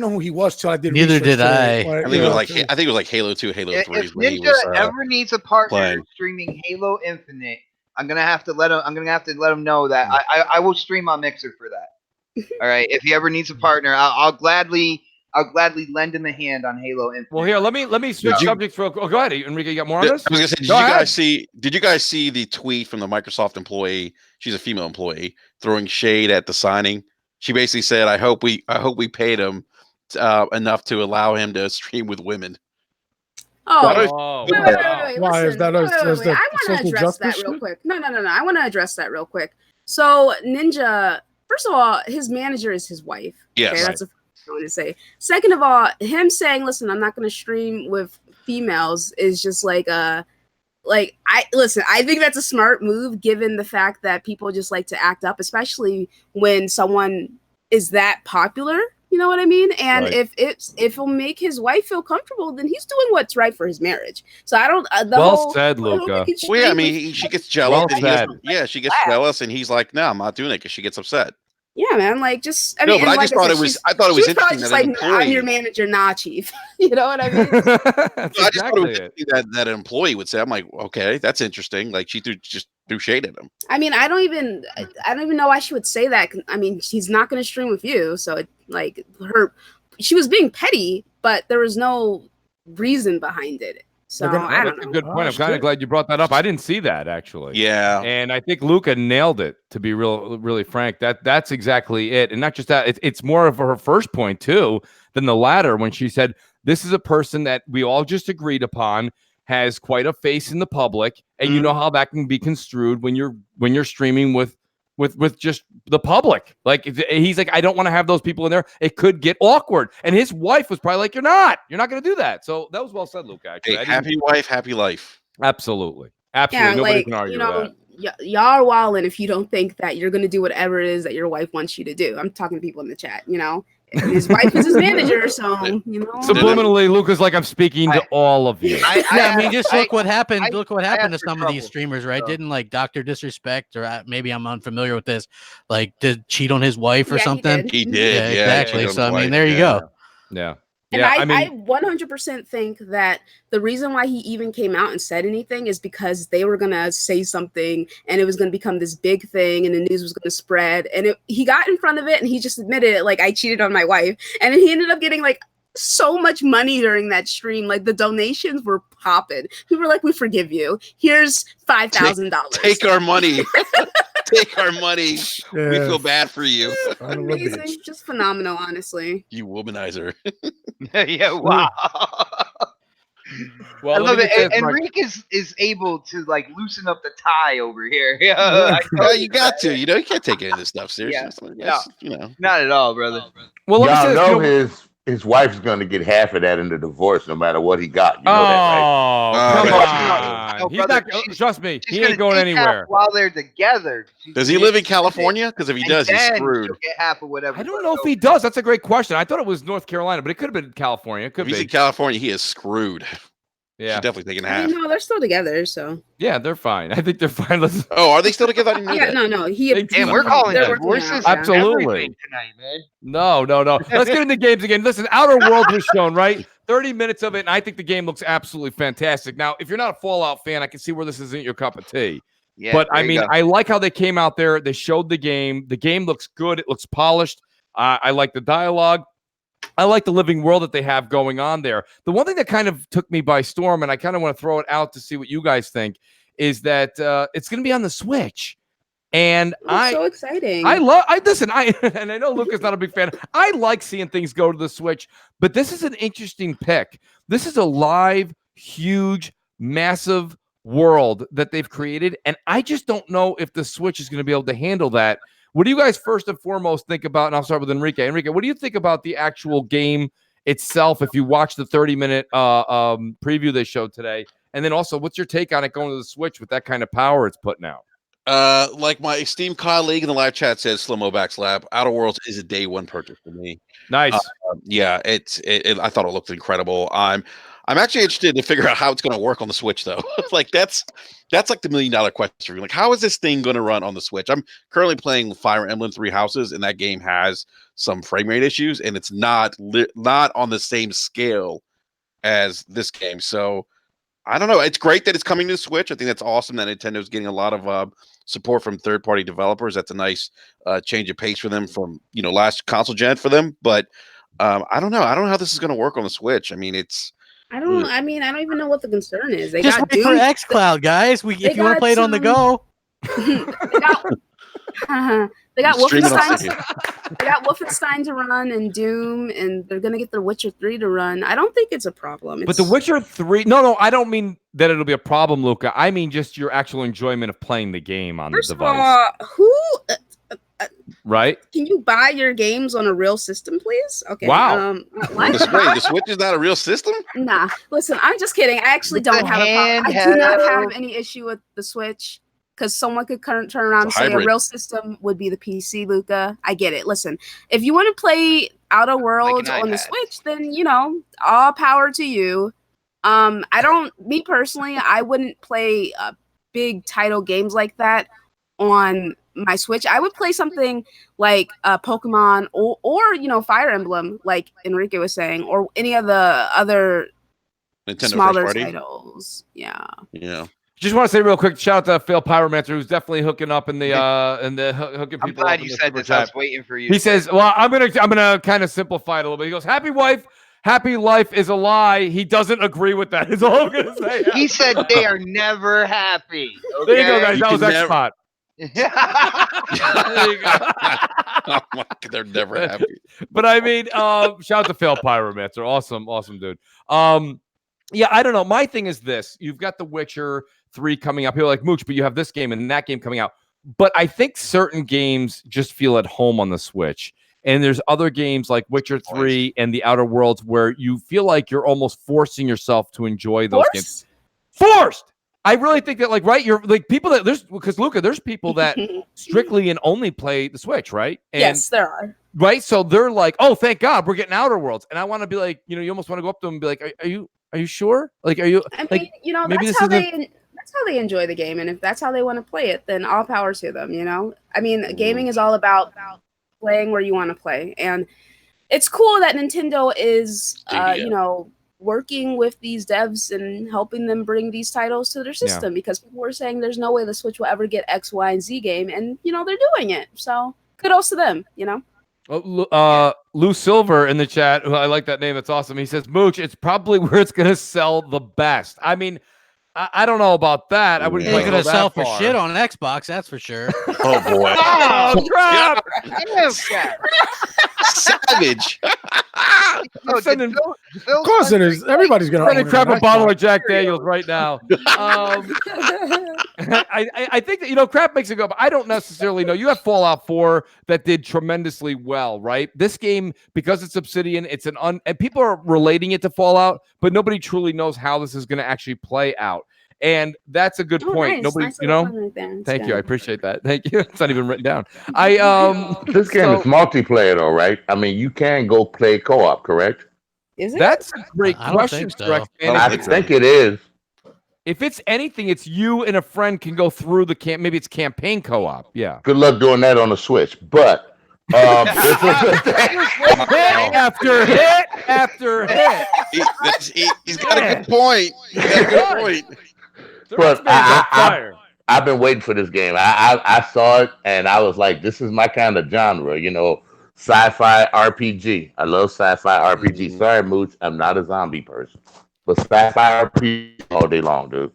who he was till I did. Neither did I. I think it was like Halo 2, Halo 3. If Ninja ever needs a partner streaming Halo Infinite, I'm gonna have to let him know that I will stream on Mixer for that. All right. If he ever needs a partner, I'll gladly lend him a hand on Halo Infinite. Well, here, let me switch subjects real quick. Oh, go ahead, Enrique. You got more on this? I was gonna say, did you guys see the tweet from the Microsoft employee? She's a female employee throwing shade at the signing. She basically said, I hope we paid him enough to allow him to stream with women. Oh, wait. Why is that? I want to address that real quick. No. I want to address that real quick. So, Ninja, first of all, his manager is his wife. Yes. Okay, that's the first thing I want to say. Second of all, him saying, listen, I'm not going to stream with females is just like I think that's a smart move given the fact that people just like to act up, especially when someone is that popular. You know what I mean? And if it'll make his wife feel comfortable, then he's doing what's right for his marriage. So I don't. Said, Luca. Well, yeah, I mean, she gets jealous. She gets jealous, and he's like, "No, I'm not doing it," because she gets upset. Yeah, man. Like, just I mean, mean, I thought it was interesting just like, I'm your manager, nah, chief. You know what I mean? I just thought it was interesting that an employee would say, "I'm like, okay, that's interesting." Like she just threw shade at him. I mean, I don't even know why she would say that. I mean, she's not going to stream with you, so she was being petty, but there was no reason behind it. So I don't know. That's a good point. I'm kind of glad you brought that up. I didn't see that actually. Yeah, and I think Luca nailed it. To be really frank, that's exactly it. And not just that, it's more of her first point too than the latter when she said, "This is a person that we all just agreed upon has quite a face in the public, and you know how that can be construed when you're streaming with just the public. Like he's like, I don't want to have those people in there. It could get awkward." And his wife was probably like, "You're not going to do that." So that was well said, Luke. Actually, hey, happy wife, happy life. Absolutely. Yeah, nobody can argue with that. Y'all are wilding if you don't think that you're going to do whatever it is that your wife wants you to do. I'm talking to people in the chat, you know. His wife is his manager, so you know. Subliminally, Luca's like, I'm speaking to all of you. I mean, just look what happened. Look what happened to some of these streamers, right? Didn't like Dr. Disrespect, or maybe I'm unfamiliar with this, like did cheat on his wife or something? He did. Yeah, exactly. So I mean, there you go. Yeah. And I 100% think that the reason why he even came out and said anything is because they were going to say something and it was going to become this big thing and the news was going to spread. And he got in front of it and he just admitted it, like, I cheated on my wife. And then he ended up getting like so much money during that stream. Like the donations were popping. People were like, we forgive you. Here's $5,000. Take our money. Take our money. Yeah. We feel bad for you. Amazing. Just phenomenal, honestly. You womanizer. Yeah, wow. Well, I love it. Enrique is able to like loosen up the tie over here. Yeah, you got to. You know, you can't take any of this stuff seriously. Yeah. Not at all, brother. Well, y'all know his wife's going to get half of that in the divorce, no matter what he got. You know that, right? Come on. He's not. Trust me, he ain't going anywhere while they're together. Does he live in California? Because if he does, he's screwed. Get half of whatever. I don't know if he does. That's a great question. I thought it was North Carolina, but it could have been California. It could be. If he's in California, he is screwed. Yeah, she's definitely taking half. No, they're still together, so yeah, they're fine. I think they're fine. Oh, are they still together? I didn't know that. No. We're calling divorces. Absolutely. Tonight, man. No. Let's get into games again. Listen, Outer World was shown, right? 30 minutes of it, and I think the game looks absolutely fantastic. Now, if you're not a Fallout fan, I can see where this isn't your cup of tea. Yeah, but I mean, I like how they came out there. They showed the game. The game looks good. It looks polished. I like the dialogue. I like the living world that they have going on there. The one thing that kind of took me by storm, and I kind of want to throw it out to see what you guys think, is that it's going to be on the Switch. And so exciting. Listen, and I know Luca's not a big fan. I like seeing things go to the Switch, but this is an interesting pick. This is a live, huge, massive world that they've created, and I just don't know if the Switch is going to be able to handle that. What do you guys first and foremost think about? And I'll start with Enrique. Enrique, what do you think about the actual game itself? If you watch the 30-minute preview they showed today, and then also, what's your take on it going to the Switch with that kind of power it's putting out? Like my esteemed colleague in the live chat says, Slimo Backslap, Outer Worlds is a day one purchase for me. Nice. Yeah, I thought it looked incredible. I'm actually interested to figure out how it's going to work on the Switch, though. Like that's like the $1 million question. Like, how is this thing going to run on the Switch? I'm currently playing Fire Emblem Three Houses, and that game has some frame rate issues, and it's not on the same scale as this game. So I don't know. It's great that it's coming to Switch. I think that's awesome that Nintendo's getting a lot of support from third-party developers. That's a nice change of pace for them from last console gen for them. But I don't know. I don't know how this is going to work on the Switch. I mean, it's. I don't even know what the concern is. They Just got wait for XCloud, guys. If you want to play it on the go. They got Stream it on Wolfenstein. Steam. They got Wolfenstein to run and Doom, and they're gonna get The Witcher 3 to run. I don't think it's a problem. But The Witcher 3, no, I don't mean that it'll be a problem, Luca. I mean just your actual enjoyment of playing the game on the device. First of all, right? Can you buy your games on a real system, please? Okay. Wow. What? The Switch is not a real system? Nah. Listen, I'm just kidding. I actually don't have a problem. I do not have any issue with the Switch. Because someone could turn around and say a real system would be the PC, Luca. I get it. Listen, if you want to play Outer Worlds on the Switch, then all power to you. Me personally, I wouldn't play big title games like that on my Switch. I would play something like Pokemon or Fire Emblem, like Enrique was saying, or any of the other Nintendo smaller titles. Yeah. Just want to say real quick, shout out to Phil Pyromancer, who's definitely hooking up in the hooking people. I'm glad up you in said this. I was waiting for you. He says, "Well, I'm gonna kind of simplify it a little bit." He goes, "Happy wife, happy life is a lie." He doesn't agree with that. Is all I'm gonna say. He said they are never happy. Okay? There you go, guys. That was X-Pot. There you go. Oh my God, they're never happy. But I mean, shout out to Phil Pyromancer. Awesome dude. Yeah, I don't know. My thing is this: you've got The Witcher 3 coming up. People are like, Mooch, but you have this game and that game coming out. But I think certain games just feel at home on the Switch. And there's other games like Witcher 3 and The Outer Worlds where you feel like you're almost forcing yourself to enjoy those games. Forced! I really think that, you're like people that because Luca, there's people that strictly and only play the Switch, right? And, yes, there are. Right? So they're like, oh, thank God, we're getting Outer Worlds. And I want to be like, you almost want to go up to them and be like, are you sure? Like, are you? I mean, maybe that's how they enjoy the game, and if that's how they want to play it, then all power to them. I mean, gaming is all about playing where you want to play, and it's cool that Nintendo is, working with these devs and helping them bring these titles to their system. Because people were saying there's no way the Switch will ever get X, Y, and Z game, and they're doing it. So kudos to them. Lou Silver in the chat, I like that name. It's awesome. He says, Mooch, it's probably where it's going to sell the best. I mean, I don't know about that. I wouldn't It's going to sell for shit on Xbox, that's for sure. Oh, boy. Oh, crap. Savage. Of course it is. Everybody's going to grab a bottle of Jack Daniels right now. I think that, crap makes it go, but I don't necessarily know. You have Fallout 4 that did tremendously well, right? This game, because it's Obsidian, and people are relating it to Fallout, but nobody truly knows how this is going to actually play out. And that's a good point. Nice. Nobody, Nice thank you. I appreciate that. Thank you. It's not even written down. This game is multiplayer, though, right? I mean, you can go play co-op, correct? Is it? That's a great question, so. I think it is. If it's anything, it's you and a friend can go through the camp. Maybe it's campaign co-op. Yeah. Good luck doing that on the Switch, but hit after hit after hit. He's got a good point. But I've been waiting for this game. I saw it and I was like, this is my kind of genre, sci-fi RPG. I love sci-fi RPG. Sorry, Mooch, I'm not a zombie person, but sci-fi RPG all day long, dude.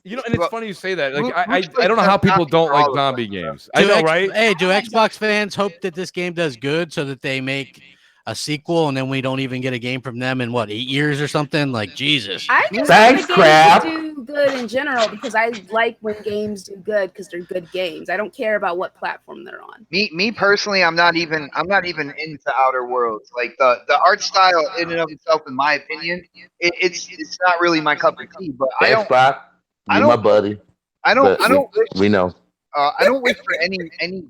And it's funny you say that. Like, I don't know how people don't like zombie games. I know, right? Hey, do Xbox fans hope that this game does good so that they make a sequel and then we don't even get a game from them in 8 years or something? Like, Jesus. I just Thanks, want crap. games to do good in general because I like when games do good because they're good games. I don't care about what platform they're on. Me personally, I'm not even into Outer Worlds. Like the art style in and of itself, in my opinion, it's not really my cup of tea. But I don't my buddy. I don't wish, we know. I don't wish for any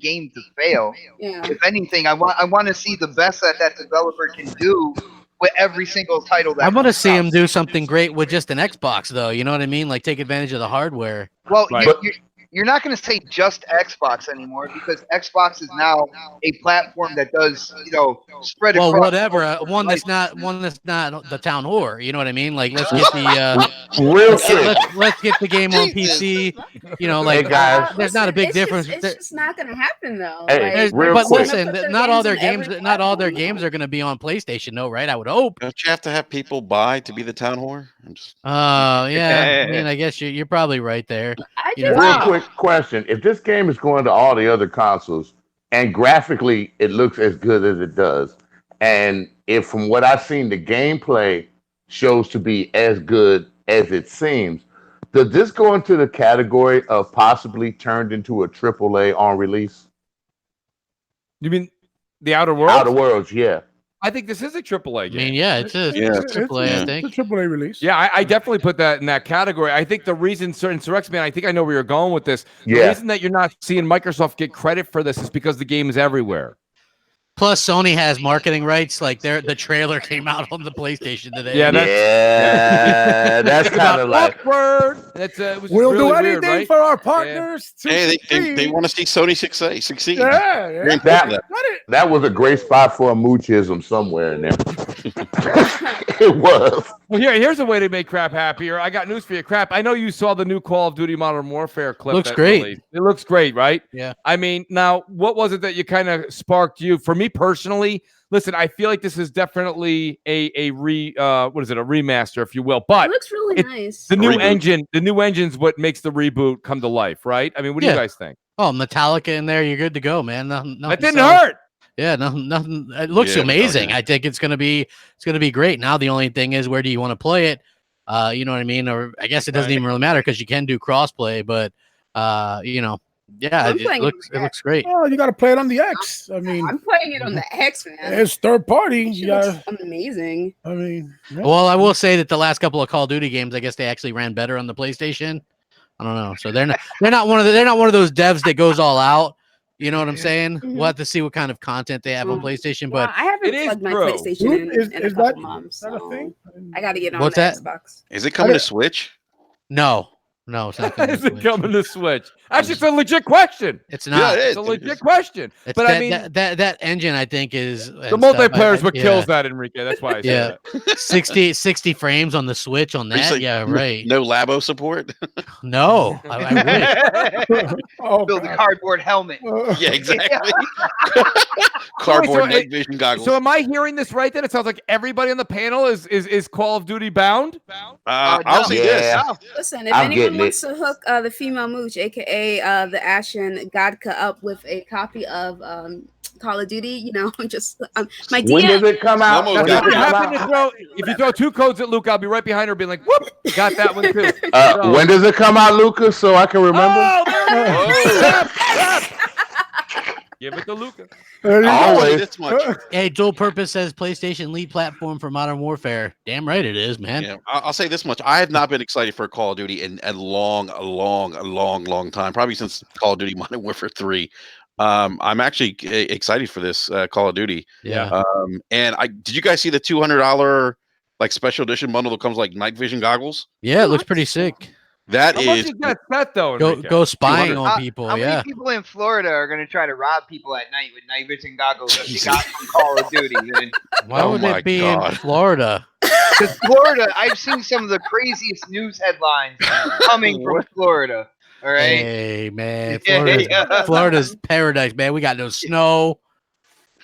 game to fail. Yeah. If anything, I want to see the best that developer can do with every single title. I want to see him do something great with just an Xbox, though. You know what I mean? Like take advantage of the hardware. Well, Right. you're not going to say just Xbox anymore because Xbox is now a platform that does, spread Well, across. whatever. One that's not the town whore. You know what I mean? Like, let's get the Real quick. let's get the game on Jesus. PC. You know, Hey, like guys. there's not a big it's difference. It's just not gonna happen though. Hey, Like, real But quick. listen, put their not all their in games, every not all their platform, games are going to be on PlayStation, though, right? I would hope. Don't you have to have people buy to be the town whore? I'm just Yeah. I mean, I guess you're probably right there. I You know, just Real think quick question: if this game is going to all the other consoles, and graphically it looks as good as it does, and if from what I've seen the gameplay shows to be as good as it seems, does this go into the category of possibly turned into a AAA on release? You mean the Outer Worlds? Outer Worlds, yeah. I think this is a AAA I game. mean, yeah, it's a AAA, I think. It's a AAA release. Yeah, I definitely put that in that category. I think the reason, certain Rex Man, I think I know where you're going with this. The Yeah. reason that you're not seeing Microsoft get credit for this is because the game is everywhere. Plus, Sony has marketing rights. Like, the trailer came out on the PlayStation today. Yeah, That's kind of like awkward. That's it was We'll really do weird, anything right? for our partners to hey, they succeed. want to see Sony succeed. Yeah, yeah. Great that. that. That was a great spot for a moochism somewhere in there. It was. Well, here's a way to make crap happier. I got news for you, crap. I know you saw the new Call of Duty Modern Warfare clip. Looks that great. released. It looks great, right? Yeah. I mean, now, what was it that you kind of sparked you? For me personally, listen, I feel like this is definitely a remaster, if you will. it But looks really it- nice. the new Reboot. engine's what makes the reboot come to life, right? I mean, what do you Yeah. guys think? Oh, Metallica in there, you're good to go, man. Nothing That didn't solid. hurt. Yeah, nothing. It looks Yeah, amazing. okay. I think it's gonna be great. Now the only thing is, where do you want to play it? You know what I mean? Or I guess it doesn't Right. even really matter because you can do crossplay. But yeah, I'm it playing it looks with looks great. Oh, you got to play it on the X. I mean, I'm playing it on the X, man. it's third party. It You looks gotta, amazing. I mean, yeah. Well, I will say that the last couple of Call of Duty games, I guess they actually ran better on the PlayStation. I don't know. So they're not one of those devs that goes all out. You know what I'm saying? Mhm. We'll have to see what kind of content they have on PlayStation. Well, But I haven't it is plugged my true. PlayStation in Is a that- couple months. Is that a So thing? I got to get on What's the that? Xbox. Is it coming to Switch? no, it's not. coming to Is it Switch. coming to Switch? Actually, it's a legit question. It's Yeah, not. it is. It's a legit question. It's But that, I mean, that engine, I think, is the multiplayer is what kills that, Enrique. That's why I Yeah. said that. 60 frames on the Switch on Are you that. saying Yeah, right. No Labo support? No, I wish. Oh, Build a God. cardboard helmet. Yeah, exactly. Cardboard so night vision goggles. So am I hearing this right then? It sounds like everybody on the panel is Call of Duty bound? I'll say this. Yeah. Listen, if I'm anyone getting wants to hook the female Mooch, aka the Ashen Godka, up with a copy of Call of Duty, just my When does DM. it come out? Slow-mo When does If it you come happen to out? if you throw two codes at Luke, I'll be right behind her being like, whoop, got that one too. When does it come out, Lucas? So I can remember. Oh, there it is. Oh. Stop. Give it to Luca. There you go. I'll say Always. this much. Hey, dual purpose says PlayStation lead platform for Modern Warfare. Damn right it is, man. Yeah, I'll say this much. I have not been excited for Call of Duty in a long time. Probably since Call of Duty Modern Warfare 3. I'm actually excited for this Call of Duty. Yeah. And did you guys see the $200 like special edition bundle that comes like night vision goggles? Yeah, it looks pretty sick. That How much is is that set though? Enrique? Go spying 200. on people. How Yeah. many people in Florida are going to try to rob people at night with night vision goggles that they got from Call of Duty? Why Oh would my it be in God. Florida? Because Florida, I've seen some of the craziest news headlines coming from Florida. All right. Hey, man. Yeah. Florida's paradise, man. We got no snow.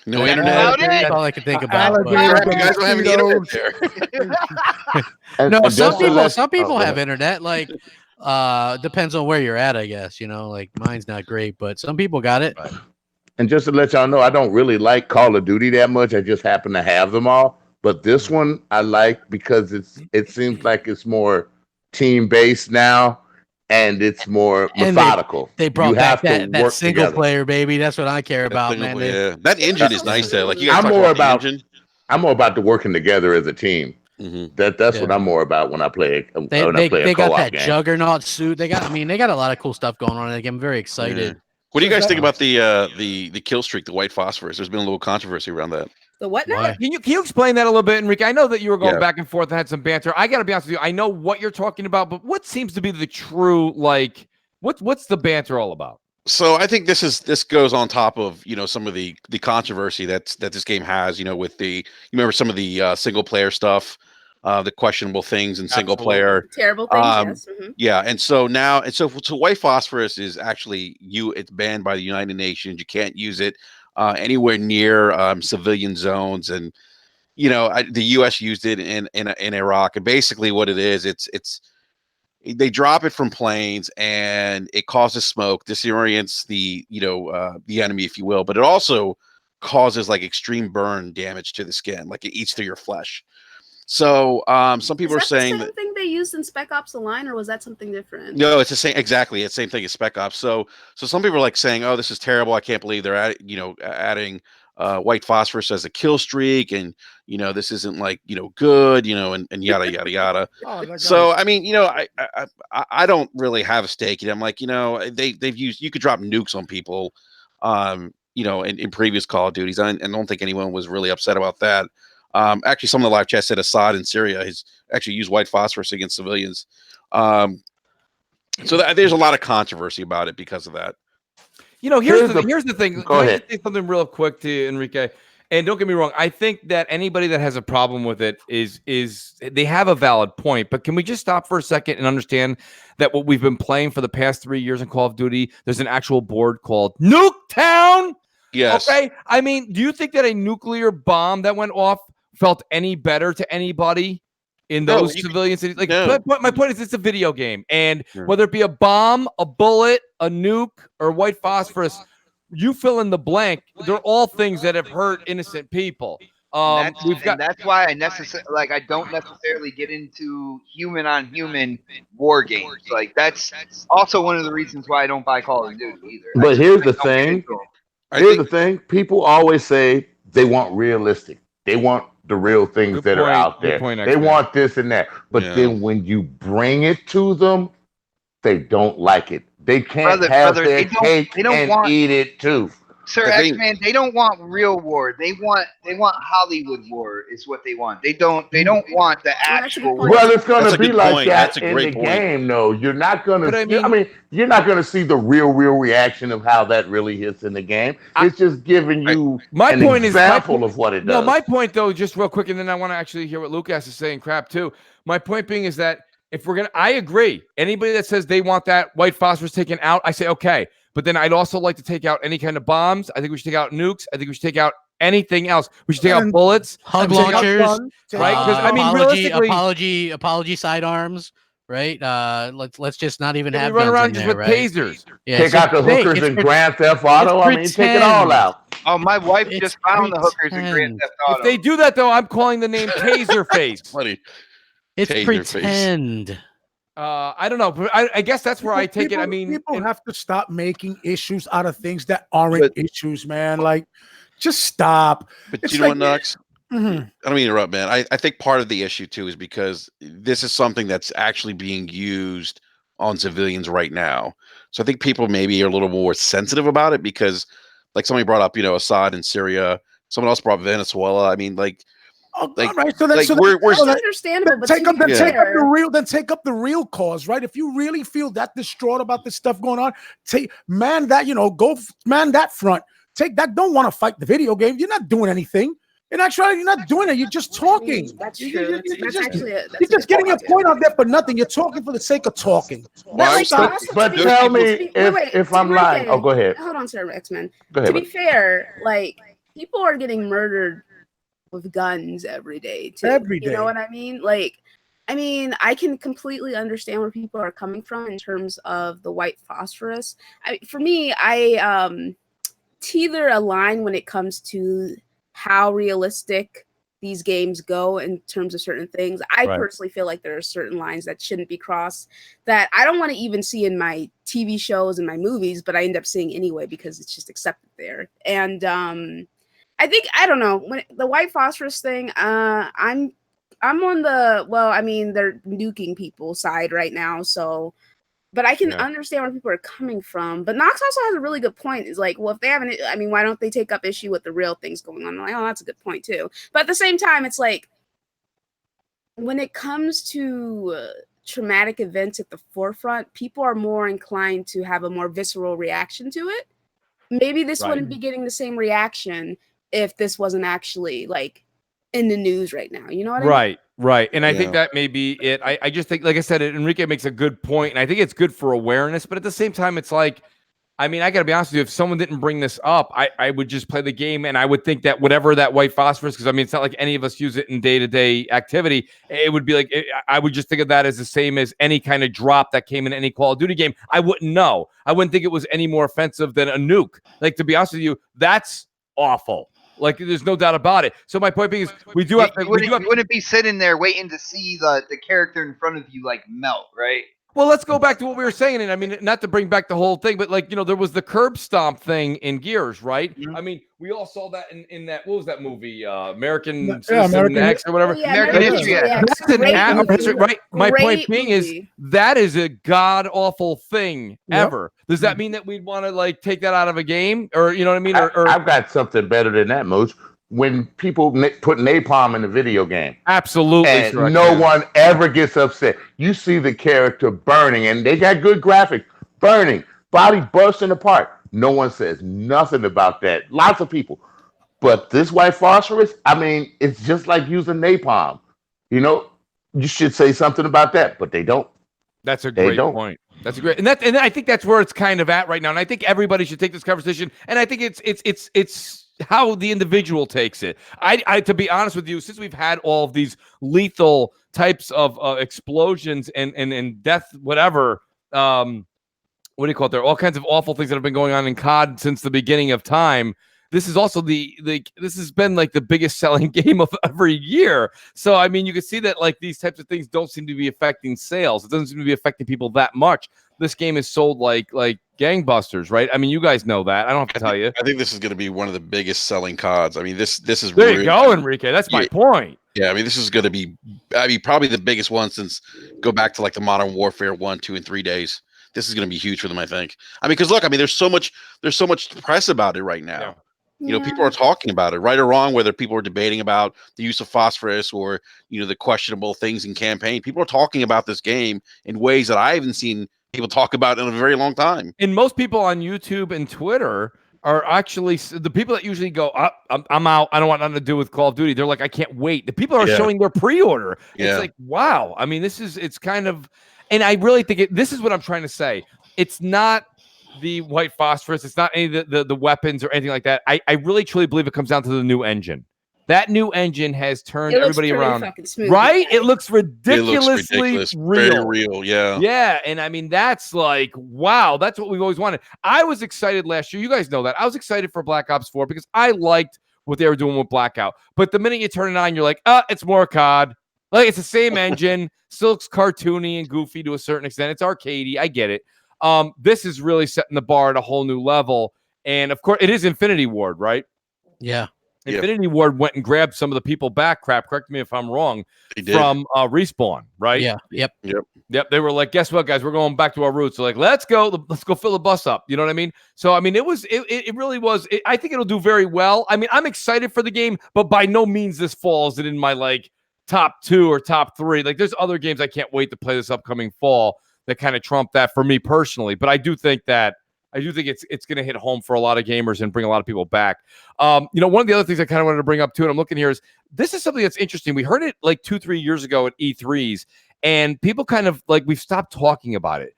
no That's internet. About it. That's all I can think about. Alligators but- You guys don't have any internet there. And- No, and some just to people let- some people oh, go have ahead. internet. Like depends on where you're at, I guess. Like mine's not great, but some people got it. And just to let y'all know, I don't really like Call of Duty that much. I just happen to have them all. But this one I like because it seems like it's more team based now, and it's more And methodical. They You brought back have to that work single together. player, baby. That's what I care about, man. Yeah. That engine is nice though. Like you guys I'm talk more about about- the engine. I'm more about the working together as a team. Mhm. That's what Yeah. I'm more about when I play. They when I play a got co-op that game. juggernaut suit. They got a lot of cool stuff going on. Like, I'm very excited. What do you guys think that- about the kill streak, the white phosphorus? There's been a little controversy around that. The what now? Why? Can you explain that a little bit, Enrique? I know that you were going Yeah. back and forth and had some banter. I got to be honest with you. I know what you're talking about, but what seems to be the true What's the banter all about? So I think this goes on top of some of the controversy that this game has. With you remember some of the single player stuff, the questionable things in single player. Terrible things, yes. Yeah, and so now so white phosphorus is actually it's banned by the United Nations. You can't use it anywhere near civilian zones, and the U.S. used it in Iraq, and basically what it is, it's they drop it from planes and it causes smoke, disorients the enemy, if you will, but it also causes like extreme burn damage to the skin, like it eats through your flesh. So some people are saying the same thing they used in Spec Ops: The Line, or was that something different? No, it's the same, exactly. It's the same thing as Spec Ops. So some people are like saying, "Oh, this is terrible. I can't believe they're adding white phosphorus as a kill streak, and this isn't like good, and yada yada yada." So I mean, I don't really have a stake in it. I'm like, they've used, you could drop nukes on people, in previous Call of Duties. I don't think anyone was really upset about that. Actually, some of the live chat said Assad in Syria has actually used white phosphorus against civilians. So there's a lot of controversy about it because of that. Here's the thing. Go ahead. I say something real quick to Enrique? And don't get me wrong, I think that anybody that has a problem with it is they have a valid point. But can we just stop for a second and understand that what we've been playing for the past 3 years in Call of Duty, there's an actual board called Nuketown? Yes. Okay. I mean, do you think that a nuclear bomb that went off felt any better to anybody in those civilian cities? Like, my point is, it's a video game, and whether it be a bomb, a bullet, a nuke, or white phosphorus, you fill in the blank. They're all things that have hurt innocent people. That's why I don't necessarily get into human on human war games. Like, that's also one of the reasons why I don't buy Call of Duty either. But here's the thing. Here's the thing. People always say they want realistic. They want the real things that are out there. They want this and that. But then when you bring it to them, they don't like it. They can't have their cake and eat it too. Sir X-Man, they don't want real war. They want Hollywood war is what they want. They don't want the actual war. Well, it's going to be like that in the game, though. You're not going to. You're not going to see the real reaction of how that really hits in the game. It's just giving you an example of what it does. No, my point though, just real quick, and then I want to actually hear what Lucas is saying. Crap too. My point being is that if we're gonna, I agree. Anybody that says they want that white phosphorus taken out, I say okay. But then I'd also like to take out any kind of bombs. I think we should take out nukes. I think we should take out anything else. We should take out bullets, hug launchers, right? Because I mean, realistically, apology sidearms, right? Let's just not even have run around just with tasers. Yeah, take out the hookers in Grand Theft Auto. I mean, take it all out. Oh, my wife just found the hookers in Grand Theft Auto. If they do that, though, I'm calling the name Taserface. Funny. It's pretend. I don't know, but I guess that's where I take it. I mean, people have to stop making issues out of things that aren't issues, man. Like, just stop. But you know what, Knox? I don't mean to interrupt, man. I think part of the issue too is because this is something that's actually being used on civilians right now. So I think people maybe are a little more sensitive about it because, like, somebody brought up, Assad in Syria. Someone else brought Venezuela. I mean, like. Like, right. So that's understandable. But take up the real cause, right? If you really feel that distraught about this stuff going on, man that front. Take that. Don't want to fight the video game. You're not doing anything. In actuality, you're not doing it. You're just talking. That's true. You're just getting a point out there for nothing. You're talking for the sake of talking. But tell me if I'm lying. Oh, go ahead. Hold on, sir, X-Men. Go ahead. To be fair, like, people are getting murdered with guns every day too. You know what I mean? Like, I can completely understand where people are coming from in terms of the white phosphorus. For me, I teeter a line when it comes to how realistic these games go in terms of certain things. I personally feel like there are certain lines that shouldn't be crossed that I don't want to even see in my TV shows and my movies, but I end up seeing anyway because it's just accepted there. And I think, I don't know, when the white phosphorus thing, I'm on the, they're nuking people side right now. So, but I can understand where people are coming from. But Knox also has a really good point. Is like, well, if they haven't, why don't they take up issue with the real things going on? I'm like, oh, that's a good point too. But at the same time, it's like, when it comes to traumatic events at the forefront, people are more inclined to have a more visceral reaction to it. Maybe this wouldn't be getting the same reaction if this wasn't actually like in the news right now. You know what I mean? Right. And I think that may be it. I just think, like I said, Enrique makes a good point, and I think it's good for awareness, but at the same time, it's like, I mean, I got to be honest with you, if someone didn't bring this up, I would just play the game, and I would think that whatever that white phosphorus, because I mean, it's not like any of us use it in day-to-day activity. It would be like, I would just think of that as the same as any kind of drop that came in any Call of Duty game. I wouldn't know. I wouldn't think it was any more offensive than a nuke. Like, to be honest with you, that's awful. Like, there's no doubt about it. So my point being is, you wouldn't be sitting there waiting to see the character in front of you like melt, right? Well, let's go back to what we were saying. And I mean, not to bring back the whole thing, but like, there was the curb stomp thing in Gears, right? Mm-hmm. I mean, we all saw that in that, what was that movie? American X or whatever. American History X. That's an history, right? My point being is, that is a god-awful thing ever. Does that mean that we'd want to like take that out of a game? Or, you know what I mean? I've got something better than that, Mooch. When people put napalm in a video game. Absolutely. And no one ever gets upset. You see the character burning, and they got good graphics. Burning, body bursting apart. No one says nothing about that. Lots of people. But this white phosphorus, I mean, it's just like using napalm. You should say something about that, but they don't. That's a great point. That's a great, and I think that's where it's kind of at right now. And I think everybody should take this conversation. And I think it's how the individual takes it. I to be honest with you, since we've had all of these lethal types of explosions and death, whatever, what do you call it? There are all kinds of awful things that have been going on in COD since the beginning of time. This is also this has been like the biggest selling game of every year. So I mean, you can see that like these types of things don't seem to be affecting sales. It doesn't seem to be affecting people that much. This game is sold like gangbusters, right? I mean, you guys know that. I don't have to tell you. I think this is going to be one of the biggest selling CODs. I mean, this is there. You go, Enrique. That's my point. Yeah, I mean, this is going to be, probably the biggest one since go back to like the Modern Warfare 1, 2, and 3 days. This is going to be huge for them, I think. I mean, because look, I mean, there's so much press about it right now. Yeah. People are talking about it, right or wrong, whether people are debating about the use of phosphorus or, the questionable things in campaign. People are talking about this game in ways that I haven't seen people talk about in a very long time. And most people on YouTube and Twitter are actually the people that usually go, I'm out. I don't want nothing to do with Call of Duty. They're like, I can't wait. The people are showing their pre-order. Yeah. It's like, wow. I mean, it's kind of, and I really think this is what I'm trying to say. It's not the white phosphorus. It's not any of the weapons or anything like that. I really truly believe it comes down to the new engine. That new engine has turned everybody around, right? It looks ridiculously real. Very real, yeah. Yeah, and I mean, that's like, wow, that's what we've always wanted. I was excited last year. You guys know that. I was excited for Black Ops 4 because I liked what they were doing with Blackout. But the minute you turn it on, you're like, it's more COD. Like, it's the same engine. Still looks cartoony and goofy to a certain extent. It's arcadey. I get it. This is really setting the bar at a whole new level. And, of course, it is Infinity Ward, right? Yeah. Infinity Ward went and grabbed some of the people back. Correct me if I'm wrong. From Respawn, right? Yeah. Yep. They were like, guess what, guys? We're going back to our roots. So like, let's go fill the bus up. You know what I mean? So I mean, it really was. I think it'll do very well. I mean, I'm excited for the game, but by no means this falls in my like top 2 or top 3. Like, there's other games I can't wait to play this upcoming fall that kind of trump that for me personally. But I do think it's going to hit home for a lot of gamers and bring a lot of people back. One of the other things I kind of wanted to bring up too, and I'm looking here, is this is something that's interesting. We heard it like 2-3 years ago at E3s, and people kind of like, we've stopped talking about it.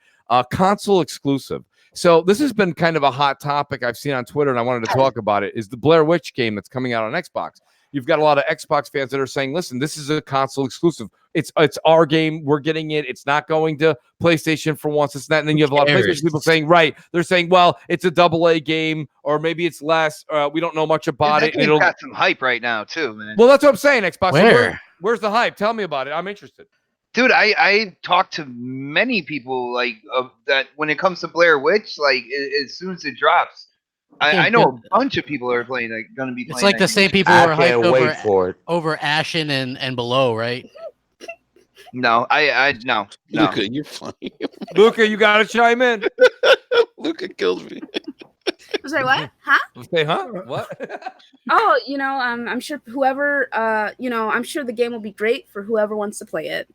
Console exclusive. So this has been kind of a hot topic I've seen on Twitter, and I wanted to talk about it, is the Blair Witch game that's coming out on Xbox. You've got a lot of Xbox fans that are saying, listen, this is a console exclusive. It's our game. We're getting it. It's not going to PlayStation for once. It's not. And then you have a lot of PlayStation people saying, right. They're saying, well, it's a AA game, or maybe it's less. We don't know much about it. It'll got some hype right now, too, man. Well, that's what I'm saying, Xbox. Where's the hype? Tell me about it. I'm interested. Dude, I talked to many people like that when it comes to Blair Witch, like as soon as it drops. I know a bunch of people are playing, like, going to be playing. It's like the same people who are hyped over Ashen and Below, right? No, no. Luca, you're funny. Luca, you got to chime in. Luca kills me. Sorry, what? Huh? Say, huh? What? Oh, I'm sure whoever, I'm sure the game will be great for whoever wants to play it.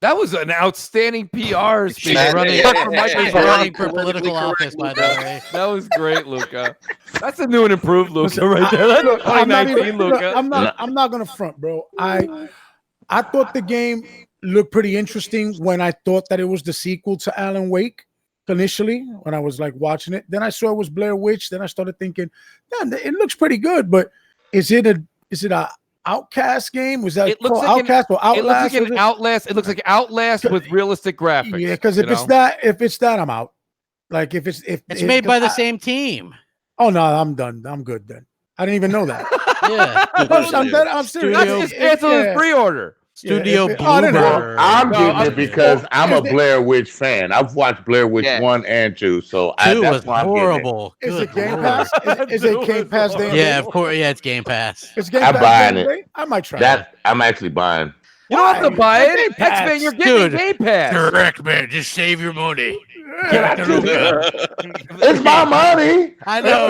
That was an outstanding PR speech. He's Matt, running, yeah, yeah, yeah, he's yeah. running for Politically political correct, office, by the Luca. way. That was great, Luca. That's a new and improved Luca Listen, right there. That's Look, I'm not 2019 even- look, Luca. I'm not gonna front, bro. I thought the game looked pretty interesting when I thought that it was the sequel to Alan Wake initially, when I was like watching it. Then I saw it was Blair Witch. Then I started thinking, yeah, it looks pretty good, but is it a Outcast game? Was that It looks called like Outcast or It looks Outlast? like an Outlast. It looks like Outlast with realistic graphics. Yeah, because if you it's know? that, I'm out. Like if It's made by the same team. Oh no, I'm done. I'm good then. I didn't even know that. Yeah. I'm serious. Studio- Just cancel his pre-order. Studio if it- oh, I didn't know. Bloober. I'm No, getting I'm- it because I'm a Is it- Blair Witch fan. I've watched Blair Witch Yeah. 1 and 2, so Two that's was why I'm getting it. horrible. Is Good it Game Lord. Pass? Is it Game Pass Day? Yeah, of course. Yeah, it's Game Pass. It's Game I'm Pass buying Day it. today? I might try That I'm actually buying. You don't have to buy Game it. Pass. X-Men, you're getting Dude. Game Pass. Correct, man. Just save your money. Yeah. It's my money. I know.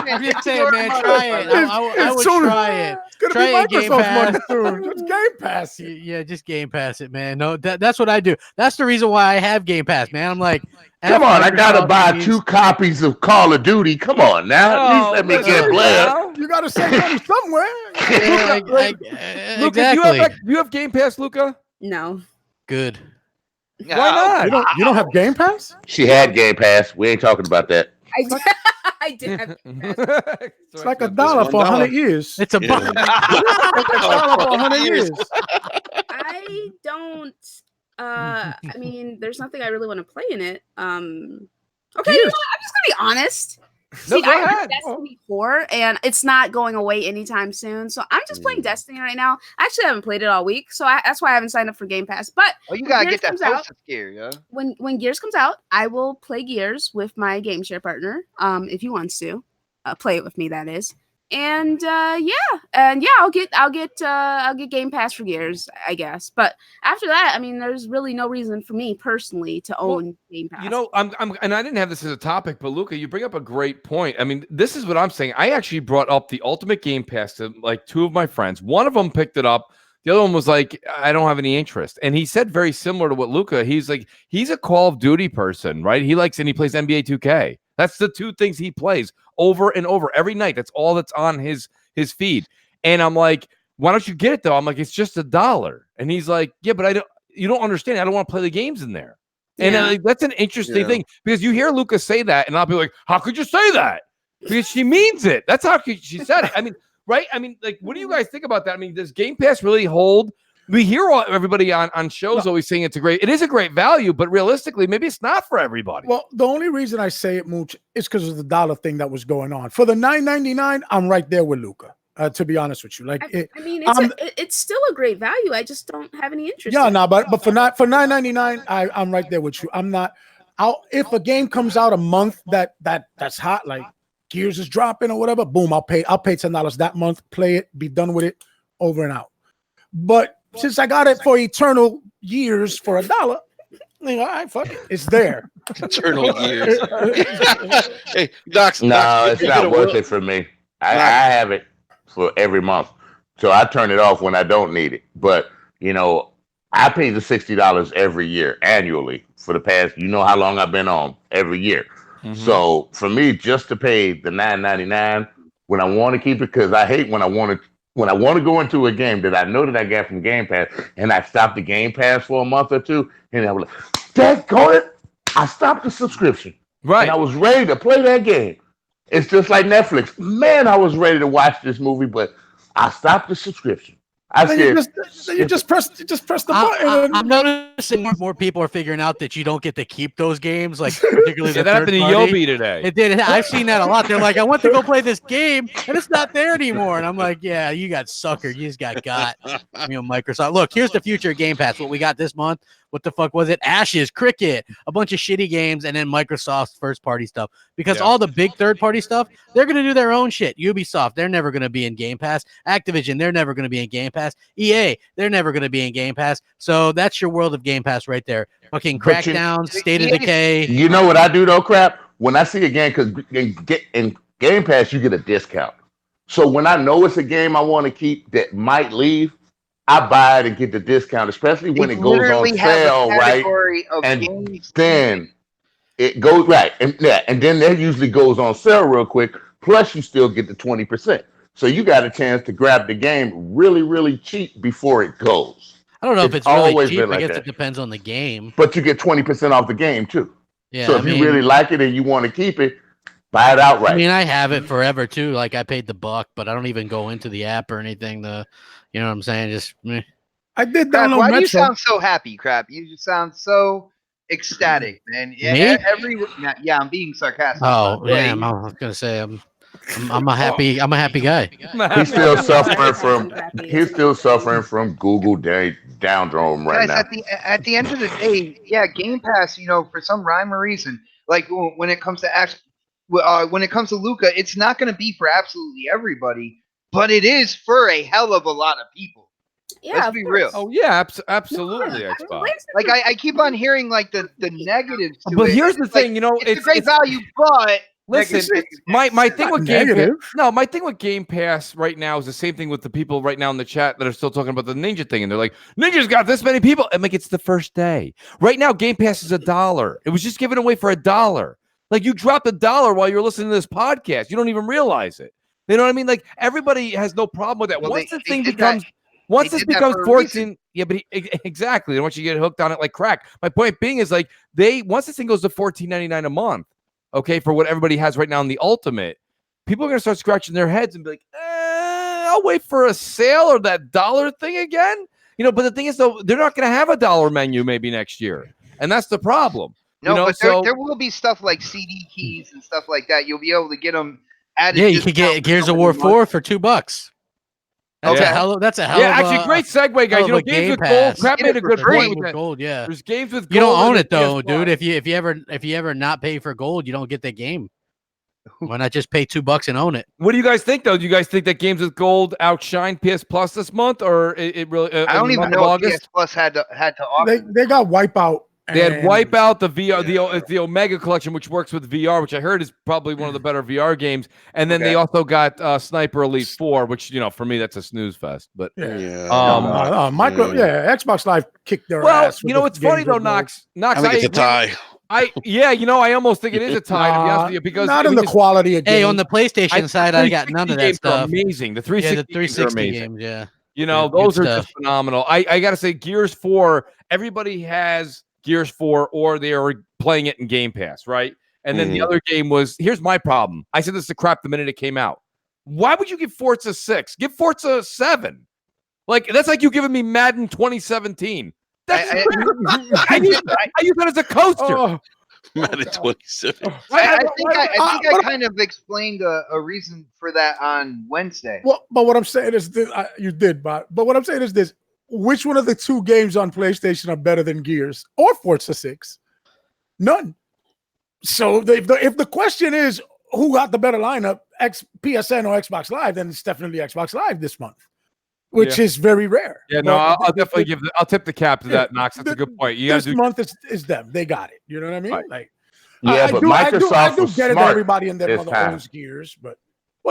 I'm just saying, man. Try it. I would soon- try it. It's gonna Try be it, Game Microsoft money Pass. soon. It's Game Pass. Yeah, just Game Pass it, man. No, that's what I do. That's the reason why I have Game Pass, man. I'm like, Come on, I gotta Microsoft buy needs- 2 copies of Call of Duty. Come on now, at least let me listen get Blair. now. You gotta save money somewhere. Yeah, Luca, exactly. you have Game Pass, Luca? No. Good. Why not? You don't have Game Pass? She had Game Pass. We ain't talking about that. I did have It's like $1 for 100 years. It's a Yeah. bu- $1 for 100 years. I don't I mean there's nothing I really want to play in it. Okay, you know what? I'm just gonna be honest. No, See, go I have ahead. Destiny 4 and it's not going away anytime soon. So I'm just playing Destiny right now. I actually haven't played it all week, so that's why I haven't signed up for Game Pass. But Oh, you gotta Gears get that comes out- poster scare, yeah. when Gears comes out, I will play Gears with my game share partner. If he wants to play it with me, that is. And I'll get Game Pass for Gears, I guess. But after that, I mean, there's really no reason for me personally to own Game Pass. You know, I'm, and I didn't have this as a topic, but Luca, you bring up a great point. I mean, this is what I'm saying. I actually brought up the Ultimate Game Pass to like 2 of my friends. One of them picked it up. The other one was like, I don't have any interest. And he said very similar to what Luca. He's like, he's a Call of Duty person, right? He likes and he plays NBA 2K. That's the 2 things he plays over and over every night. That's all that's on his feed. And I'm like, why don't you get it though? I'm like, it's just $1. And he's like, yeah, but you don't understand. I don't want to play the games in there. And Yeah. that's an interesting thing because you hear Luca say that, and I'll be like, how could you say that? Because she means it. That's how she said it. I mean, right? I mean, like, what do you guys think about that? I mean, does Game Pass really hold? We hear everybody on shows always saying it is a great value, but realistically, maybe it's not for everybody. Well, the only reason I say it, Mooch, is because of the dollar thing that was going on. For the $9.99, I'm right there with Luca. To be honest with you, like I mean, it's still a great value. I just don't have any interest. yeah, in no, it. but for $9.99, I'm right there with you. I'm not. If a game comes out a month that's hot, like Gears is dropping or whatever, boom, I'll pay $10 that month, play it, be done with it, over and out. But since I got it for eternal years for $1, all right, fuck it, it's there. Eternal years. Hey, Doc. No, it's not worth it for me. I have it for every month, so I turn it off when I don't need it. But I pay the $60 every year annually for the past. You know how long I've been on every year. Mm-hmm. So for me, just to pay the $9.99 when I want to keep it, because I hate when I want to go into a game that I know that I got from Game Pass, and I stop the Game Pass for a month or two, and I was like, "Daggone it, I stopped the subscription." Right. And I was ready to play that game. It's just like Netflix. Man, I was ready to watch this movie, but I stopped the subscription. You just press the button. I'm noticing more people are figuring out that you don't get to keep those games, like particularly Yeah, the that happened to third party. Yobi today. It did. I've seen that a lot. They're like, I went to go play this game, and it's not there anymore. And I'm like, yeah, you got suckered. You just got. Microsoft. Look, here's the future of Game Pass. What we got this month. What the fuck was it? Ashes, Cricket, a bunch of shitty games, and then Microsoft's first-party stuff. Because all the big third-party stuff, they're going to do their own shit. Ubisoft, they're never going to be in Game Pass. Activision, they're never going to be in Game Pass. EA, they're never going to be in Game Pass. So that's your world of Game Pass right there. Fucking Crackdown, State of Decay. You know what I do though, crap? When I see a game, because in Game Pass you get a discount. So when I know it's a game I want to keep that might leave, I buy it and get the discount, especially when They it goes on literally have a sale, right? category of And games. then it goes right, and then that usually goes on sale real quick. Plus, you still get the 20%, so you got a chance to grab the game really, really cheap before it goes. I don't know if It's it's really always cheap. been I like guess that. it depends on the game. But you get 20% off the game too. Yeah, So if you really like it and you want to keep it, buy it outright. I mean, I have it forever too. Like I paid the $1, but I don't even go into the app or anything. You know what I'm saying? Just I did Crap, download why do you Metro. sound so happy, Crap? You just sound so ecstatic, man. Me? Yeah, I'm being sarcastic. oh by the way. yeah, I was gonna say I'm a happy guy. He's still Yeah, suffering that's from crappy. he's still suffering from Google Downdrome right Guys, now. at the end of the day, yeah, Game Pass, for some rhyme or reason, like when it comes to when it comes to Luca, it's not going to be for absolutely everybody, but it is for a hell of a lot of people. Yeah, Let's of be course. real. Oh yeah, absolutely, Yeah, Xbox. Like I keep on hearing like the negatives to But it. here's and the it's like, thing, it's a great value, but listen, negative. my thing with Game Pass, negative. my thing with Game Pass right now is the same thing with the people right now in the chat that are still talking about the Ninja thing, and they're like, Ninja's got this many people. I'm like, it's the first day. Right now, Game Pass is $1. It was just given away for $1. Like you dropped $1 while you're listening to this podcast. You don't even realize it. You know what I mean? Like everybody has no problem with that. Well, Once they this thing did becomes that. Once They this did that becomes for a 14, yeah, but exactly. And once you get hooked on it like crack, my point being is like once this thing goes to $14.99 a month, okay, for what everybody has right now in the Ultimate, people are gonna start scratching their heads and be like, I'll wait for a sale or that dollar thing again. But the thing is though, they're not gonna have a dollar menu maybe next year, and that's the problem. No, but there will be stuff like CD keys and stuff like that. You'll be able to get them added. Yeah, you could get Gears of War 4 for $2. That's Okay. a hell of Actually, great segue, guys. hell of a Games Game with gold. Pass. Crap made a good free. point with that. Gold, yeah. There's games with gold. You don't own and it though, PS dude. Plus. If you ever not pay for gold, you don't get that game. Why not just pay $2 and own it? What do you guys think though? Do you guys think that games with gold outshine PS Plus this month, or it really? I don't even know if PS Plus had to offer. They got Wipeout. They had and- Wipeout, the VR, the Omega Collection, which works with VR, which I heard is probably one of the better VR games. And then they also got Sniper Elite 4, which for me that's a snooze fest. But Yeah. Yeah. Xbox Live kicked their well, ass. with the it's funny games though, with Knox. I think it's a tie. I almost think it is a tie to be honest with you, because not in the quality of Hey, game. on the PlayStation side, I got none of that games are stuff. amazing. The Yeah, 360, the 360 games are amazing. games, yeah. Those good are stuff. just phenomenal. I gotta say, Gears 4. Everybody has Gears 4, or they are playing it in Game Pass, right? And then the other game was. Here's my problem. I said this to Crap the minute it came out. Why would you give Forza 6? Give Forza 7. Like that's like you giving me Madden 2017. That's I use that as a coaster. Oh, Madden 27. I think I kind of explained a reason for that on Wednesday. well, but what I'm saying is this, you did, but what I'm saying is this: which one of the two games on PlayStation are better than Gears or Forza 6? None. So if the question is who got the better lineup, PSN or Xbox Live, then it's definitely Xbox Live this month, which is very rare. Yeah, no, I'll definitely I'll tip the cap to that, Knox. That's a good point. You This month is them. They got it. You know what I mean? Right. Like, Yeah, but Microsoft I do was get it. smart Everybody in their this mother time. owns Gears, but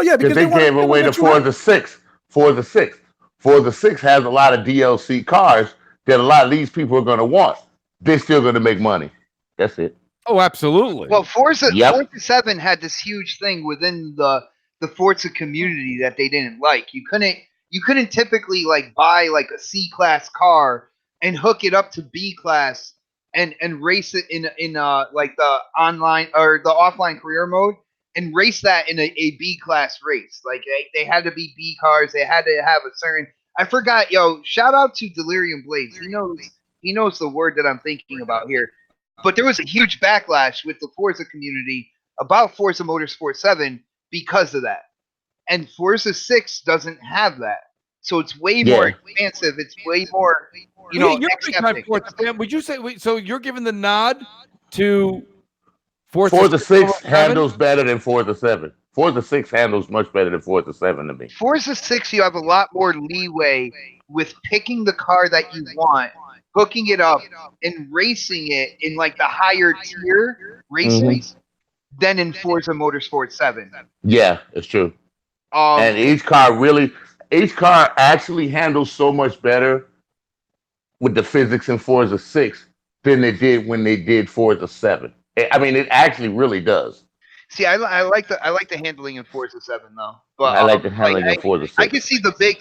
yeah, because they gave away the Forza 6. Forza 6. Forza 6 has a lot of DLC cars that a lot of these people are going to want. They're still going to make money. That's it. Oh, absolutely. Well, Forza 7 had this huge thing within the Forza community that they didn't like. You couldn't typically like buy like a C-class car and hook it up to B-class and race it in like the online or the offline career mode and race that in a B-class race. Like they had to be B cars. They had to have a certain. I forgot. Shout out to Delirium Blades. He knows the word that I'm thinking about here. But there was a huge backlash with the Forza community about Forza Motorsport 7 because of that. And Forza 6 doesn't have that. So it's way more expansive. It's way more, you're a big time Forza fan. Would you say so? You're giving the nod to Forza 6 handles better than Forza 7. Forza 6 handles much better than Forza 7 to me. Forza 6, you have a lot more leeway with picking the car that you want, hooking it up, and racing it in like the higher tier races than in Forza Motorsport 7. Yeah, it's true. And each car really, H car actually handles so much better with the physics in Forza 6 than they did when they did Forza 7. I mean, it actually really does. See, I like the handling in Forza 7 though, but I like the handling in Forza 6. I can see the big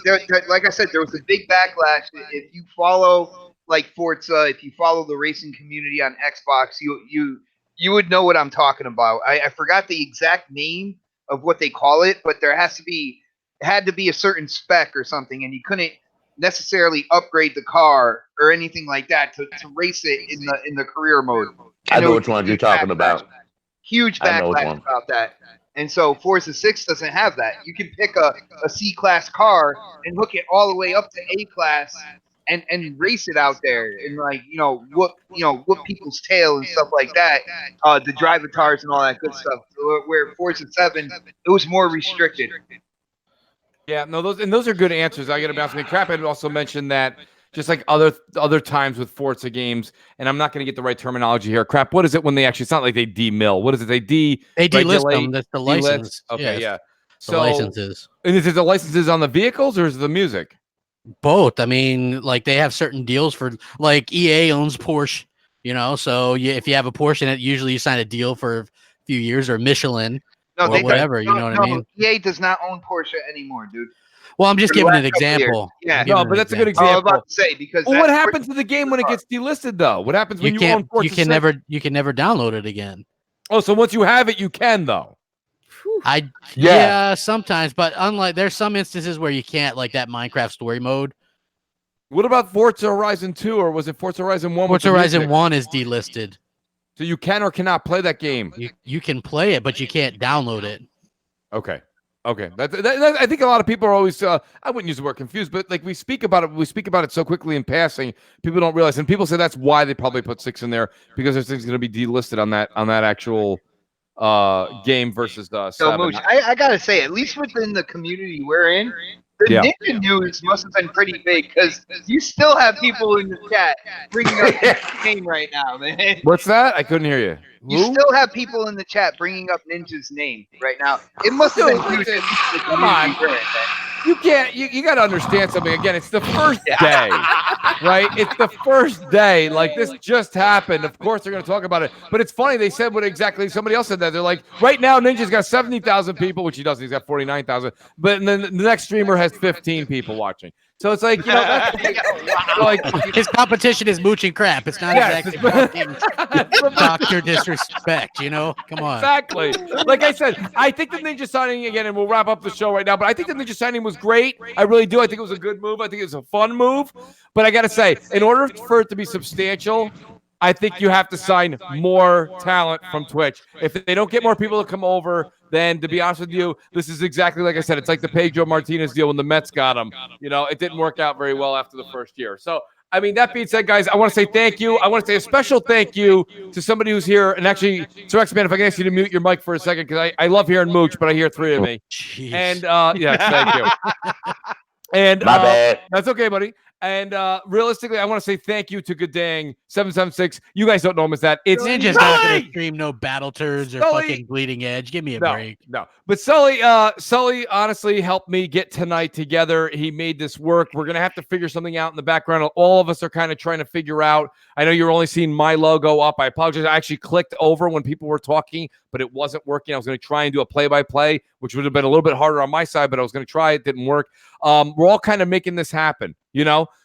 like I said, there was a big backlash if you follow like Forza, if you follow the racing community on Xbox, you would know what I'm talking about. I forgot the exact name of what they call it, but there had to be a certain spec or something, and you couldn't necessarily upgrade the car or anything like that to race it in the career mode. I And know there which was a one you're huge talking backlash. about. Huge I know which backlash one. about that. And so Forza 6 doesn't have that. You can pick a C-class car and hook it all the way up to A-class and race it out there and like, whoop people's tail and stuff like that. The drivatars and all that good stuff. Where Forza 7, it was more restricted. Yeah, no, those are good answers. I got to be honest with you. Crap had also mentioned that just like other times with Forza games, and I'm not going to get the right terminology here. Crap, what is it when they actually? It's not like they demill. What is it? They delist them. That's the license. Okay, yeah. The licenses. And is it the licenses on the vehicles or is it the music? Both. I mean, like they have certain deals for like EA owns Porsche, so if you have a Porsche in it, usually you sign a deal for a few years or Michelin. No, or whatever, you know what I mean? EA does not own Porsche anymore, dude. Well, I'm just giving an example. Yeah, no, but that's a good example. I was about to say because. Well, what happens to the game when it gets delisted, though? What happens when you own Forza? You can never download it again. Oh, so once you have it, you can though. Yeah, sometimes, but unlike there's some instances where you can't, like that Minecraft story mode. What about Forza Horizon 2, or was it Forza Horizon 1? Forza Horizon 1 is delisted. So you can or cannot play that game. You can play it, but you can't download it. Okay. That, I think a lot of people are always. I wouldn't use the word confused, but like we speak about it so quickly in passing, people don't realize, and people say that's why they probably put 6 in there because there's things going to be delisted on that actual game versus the 7. Mooch, I gotta say, at least within the community we're in, the Ninja news must have been pretty big because you still have people in the chat bringing up Ninja's name right now, man. What's that? I couldn't hear you. You still have people in the chat bringing up Ninja's name right now. It must have been huge. Come on. You can't. You got to understand something. Again, it's the first day, right? It's the first day. Like this just happened. Of course, they're going to talk about it. But it's funny. They said what exactly. Somebody else said that. They're like, right now, Ninja's got 70,000 people, which he doesn't. He's got 49,000. But then the next streamer has 15 people watching. So it's like, that's like his competition is Mooch and Crap. It's not exactly doctor disrespect, Come on. Exactly. Like I said, I think the Ninja signing again, and we'll wrap up the show right now, but I think the Ninja signing was great. I really do. I think it was a good move. I think it was a fun move. But I got to say, in order for it to be substantial, I think you have to sign more talent from Twitch. If they don't get more people to come over, then to be honest with you, this is exactly like I said. It's like the Pedro Martinez deal when the Mets got him. It didn't work out very well after the first year. So, I mean, that being said, guys, I want to say thank you. I want to say a special thank you to somebody who's here. And actually, so X-Man, if I can ask you to mute your mic for a second, because I love hearing Mooch, but I hear 3 of me. Jeez. And, yes, thank you. And my bad. That's okay, buddy. And realistically, I want to say thank you to Goodang 776. You guys don't know him as that. It's Ninja's not going to stream no Battle Turds or fucking Bleeding Edge. Give me a break. No. But Sully honestly helped me get tonight together. He made this work. We're going to have to figure something out in the background. All of us are kind of trying to figure out. I know you're only seeing my logo up. I apologize. I actually clicked over when people were talking, but it wasn't working. I was going to try and do a play-by-play, which would have been a little bit harder on my side, but I was going to try. It didn't work. We're all kind of making this happen,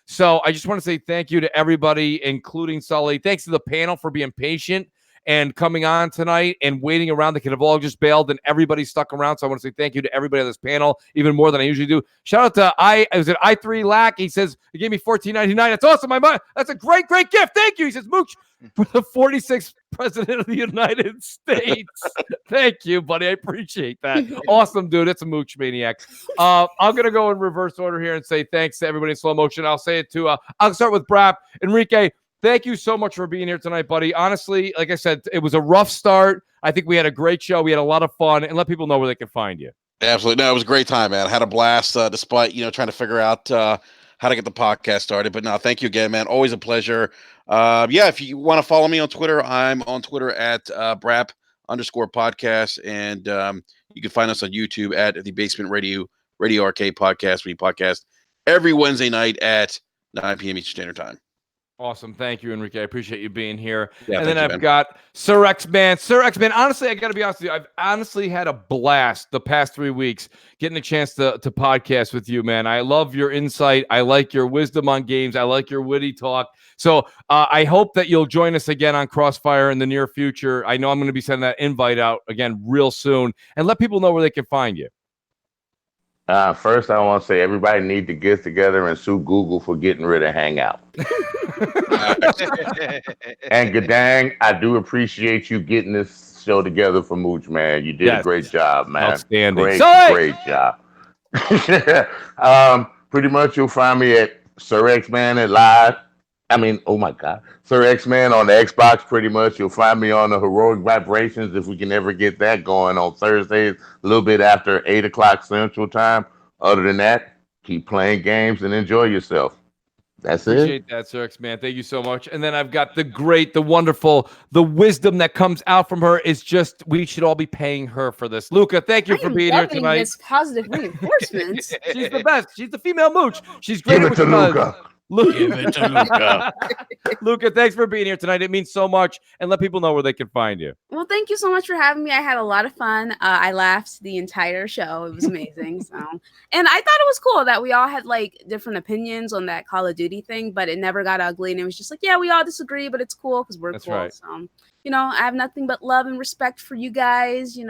So I just want to say thank you to everybody, including Sully. Thanks to the panel for being patient and coming on tonight and waiting around. They could have all just bailed, and everybody stuck around. So I want to say thank you to everybody on this panel, even more than I usually do. Shout out to I3 Lack. He says he gave me $14.99. That's awesome. That's a great gift. Thank you. He says, Mooch, for the 46th president of the United States. Thank you, buddy. I appreciate that. Awesome, dude. It's a Mooch maniac. I'm gonna go in reverse order here and say thanks to everybody in slow motion. I'll say it to I'll start with Brap. Enrique, thank you so much for being here tonight, buddy. Honestly, like I said, it was a rough start. I think we had a great show. We had a lot of fun, and let people know where they can find you. Absolutely. No, it was a great time, man. I had a blast despite, trying to figure out how to get the podcast started. But no, thank you again, man. Always a pleasure. If you want to follow me on Twitter, I'm on Twitter at Brap _podcast. And you can find us on YouTube at the Basement Radio Radio Arcade Podcast. We podcast every Wednesday night at 9 p.m. Eastern Standard Time. Awesome. Thank you, Enrique. I appreciate you being here. Yeah, and then thank you, I've got Sir X-Man. Sir X-Man, honestly, I got to be honest with you. I've honestly had a blast the past 3 weeks getting a chance to podcast with you, man. I love your insight. I like your wisdom on games. I like your witty talk. So I hope that you'll join us again on Crossfire in the near future. I know I'm going to be sending that invite out again real soon. And let people know where they can find you. First, I want to say everybody need to get together and sue Google for getting rid of Hangout. And Gadang, I do appreciate you getting this show together for Mooch, man. You did a great job, man. Outstanding. Great job. Pretty much you'll find me at Sir X-Man at Live. Oh my God. Sir X-Man on the Xbox, pretty much. You'll find me on the Heroic Vibrations if we can ever get that going on Thursdays, a little bit after 8 o'clock Central Time. Other than that, keep playing games and enjoy yourself. That's Appreciate that, Sir X-Man. Thank you so much. And then I've got the great, the wonderful, the wisdom that comes out from her is just, we should all be paying her for this. Luca, thank you for being here tonight. This positive reinforcement. She's the best. She's the female Mooch. She's great. Give it to Luca. Give it to Luca. Luca, thanks for being here tonight. It means so much. And let people know where they can find you. Well, thank you so much for having me. I had a lot of fun. I laughed the entire show. It was amazing. And I thought it was cool that we all had like different opinions on that Call of Duty thing, but it never got ugly. And it was just like, yeah, we all disagree, but it's cool because we're cool. Right. So, I have nothing but love and respect for you guys. You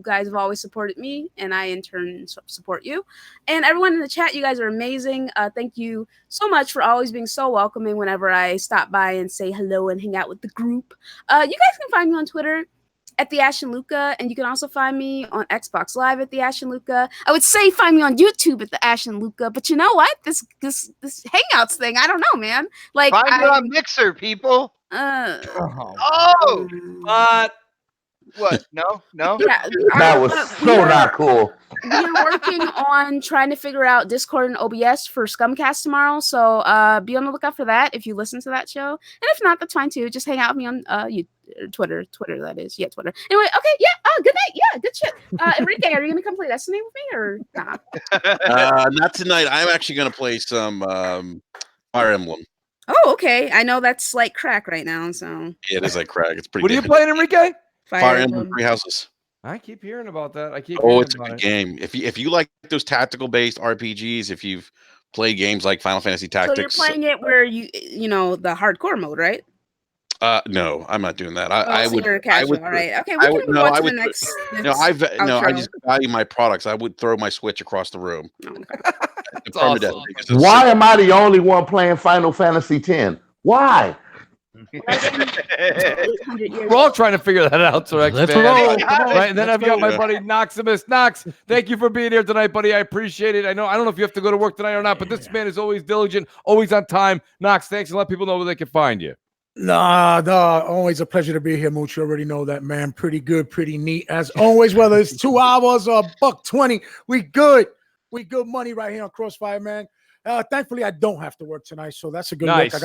guys have always supported me, and I in turn support you. And everyone in the chat, you guys are amazing. Thank you so much for always being so welcoming whenever I stop by and say hello and hang out with the group. You guys can find me on Twitter at the Ash and Luca, and you can also find me on Xbox Live at the Ash and Luca. I would say find me on YouTube at the Ash and Luca, but you know what? This Hangouts thing, I don't know, man. Like, Find it on Mixer, people. But What? No? Yeah, That was so not cool. We are working on trying to figure out Discord and OBS for Scumcast tomorrow, so be on the lookout for that if you listen to that show. And if not, that's fine too. Just hang out with me on Twitter, that is. Yeah, Twitter. Anyway, okay, yeah, good night. Yeah, good shit. Enrique, are you gonna come play Destiny with me or not? Not tonight. I'm actually going to play some Fire Emblem. Oh, okay. I know that's like crack right now, so. Yeah, it is like crack. It's pretty what are you good. playing, Enrique? Fire Emblem Three Houses. I keep hearing about that. It's a good game. If you like those tactical based RPGs, if you've played games like Final Fantasy Tactics, so you're playing it where you the hardcore mode, right? No, I'm not doing that. I would. Casual, all right. Okay, we can move on to the next. I just value my products. I would throw my Switch across the room. That's awesome. Why am I the only one playing Final Fantasy X? Why? We're all trying to figure that out, so Let's roll. Right, and then I've got my buddy Noximus. Nox, thank you for being here tonight, buddy. I appreciate it. I don't know if you have to go to work tonight or not, but this man is always diligent, always on time. Nox, thanks, and let people know where they can find you. Nah, always a pleasure to be here, Mooch. You already know that, man. Pretty good, pretty neat. As always, whether it's 2 hours or $1.20, we good. We good money right here on Crossfire, man. Thankfully, I don't have to work tonight, so that's a good look. I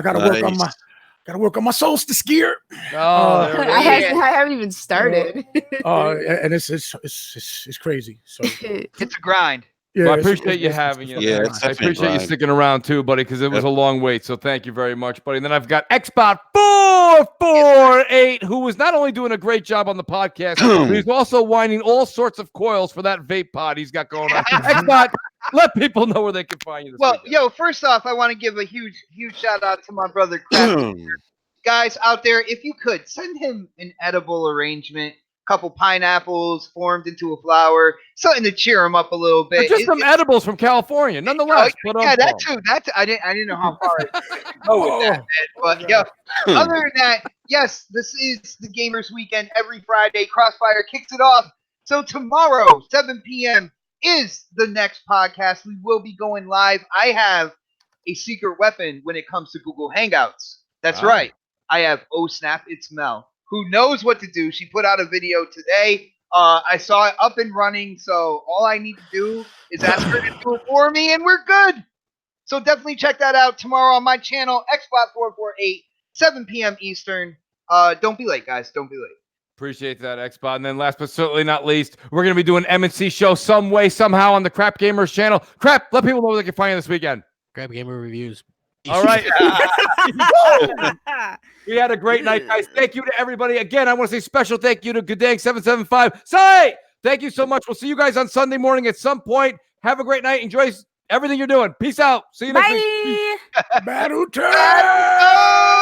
gotta work on my solstice gear. I haven't even started. And it's crazy. So it's a grind. Yeah, well, I appreciate you having you. Yeah, I appreciate you sticking around too, buddy, because it was a long wait. So thank you very much, buddy. And then I've got Xbot 448, who was not only doing a great job on the podcast, but he's also winding all sorts of coils for that vape pod he's got going on. Xbot, let people know where they can find you. First off, I want to give a huge shout out to my brother Crap. Guys out there, if you could send him an edible arrangement. Couple pineapples formed into a flower, something to cheer him up a little bit. Just some edibles from California, nonetheless. That too. I didn't know how far I could go with that, man. But other than that, yes, this is the Gamers Weekend. Every Friday, Crossfire kicks it off. So tomorrow, 7 p.m. is the next podcast. We will be going live. I have a secret weapon when it comes to Google Hangouts. That's right. I have snap, it's Mel. Who knows what to do. She put out a video today. I saw it up and running, so all I need to do is ask her to do it for me, and we're good. So definitely check that out tomorrow on my channel, Xbot448, 7 p.m. Eastern. Don't be late, guys. Don't be late. Appreciate that, Xbot. And then last but certainly not least, we're going to be doing M&C show some way, somehow on the Crap Gamers channel. Crap, let people know where they can find you this weekend. Crap Gamer Reviews. All right. We had a great night, guys. Thank you to everybody. Again, I want to say special thank you to Goodang775. Say, thank you so much. We'll see you guys on Sunday morning at some point. Have a great night. Enjoy everything you're doing. Peace out. See you next week. Bye. Battle time!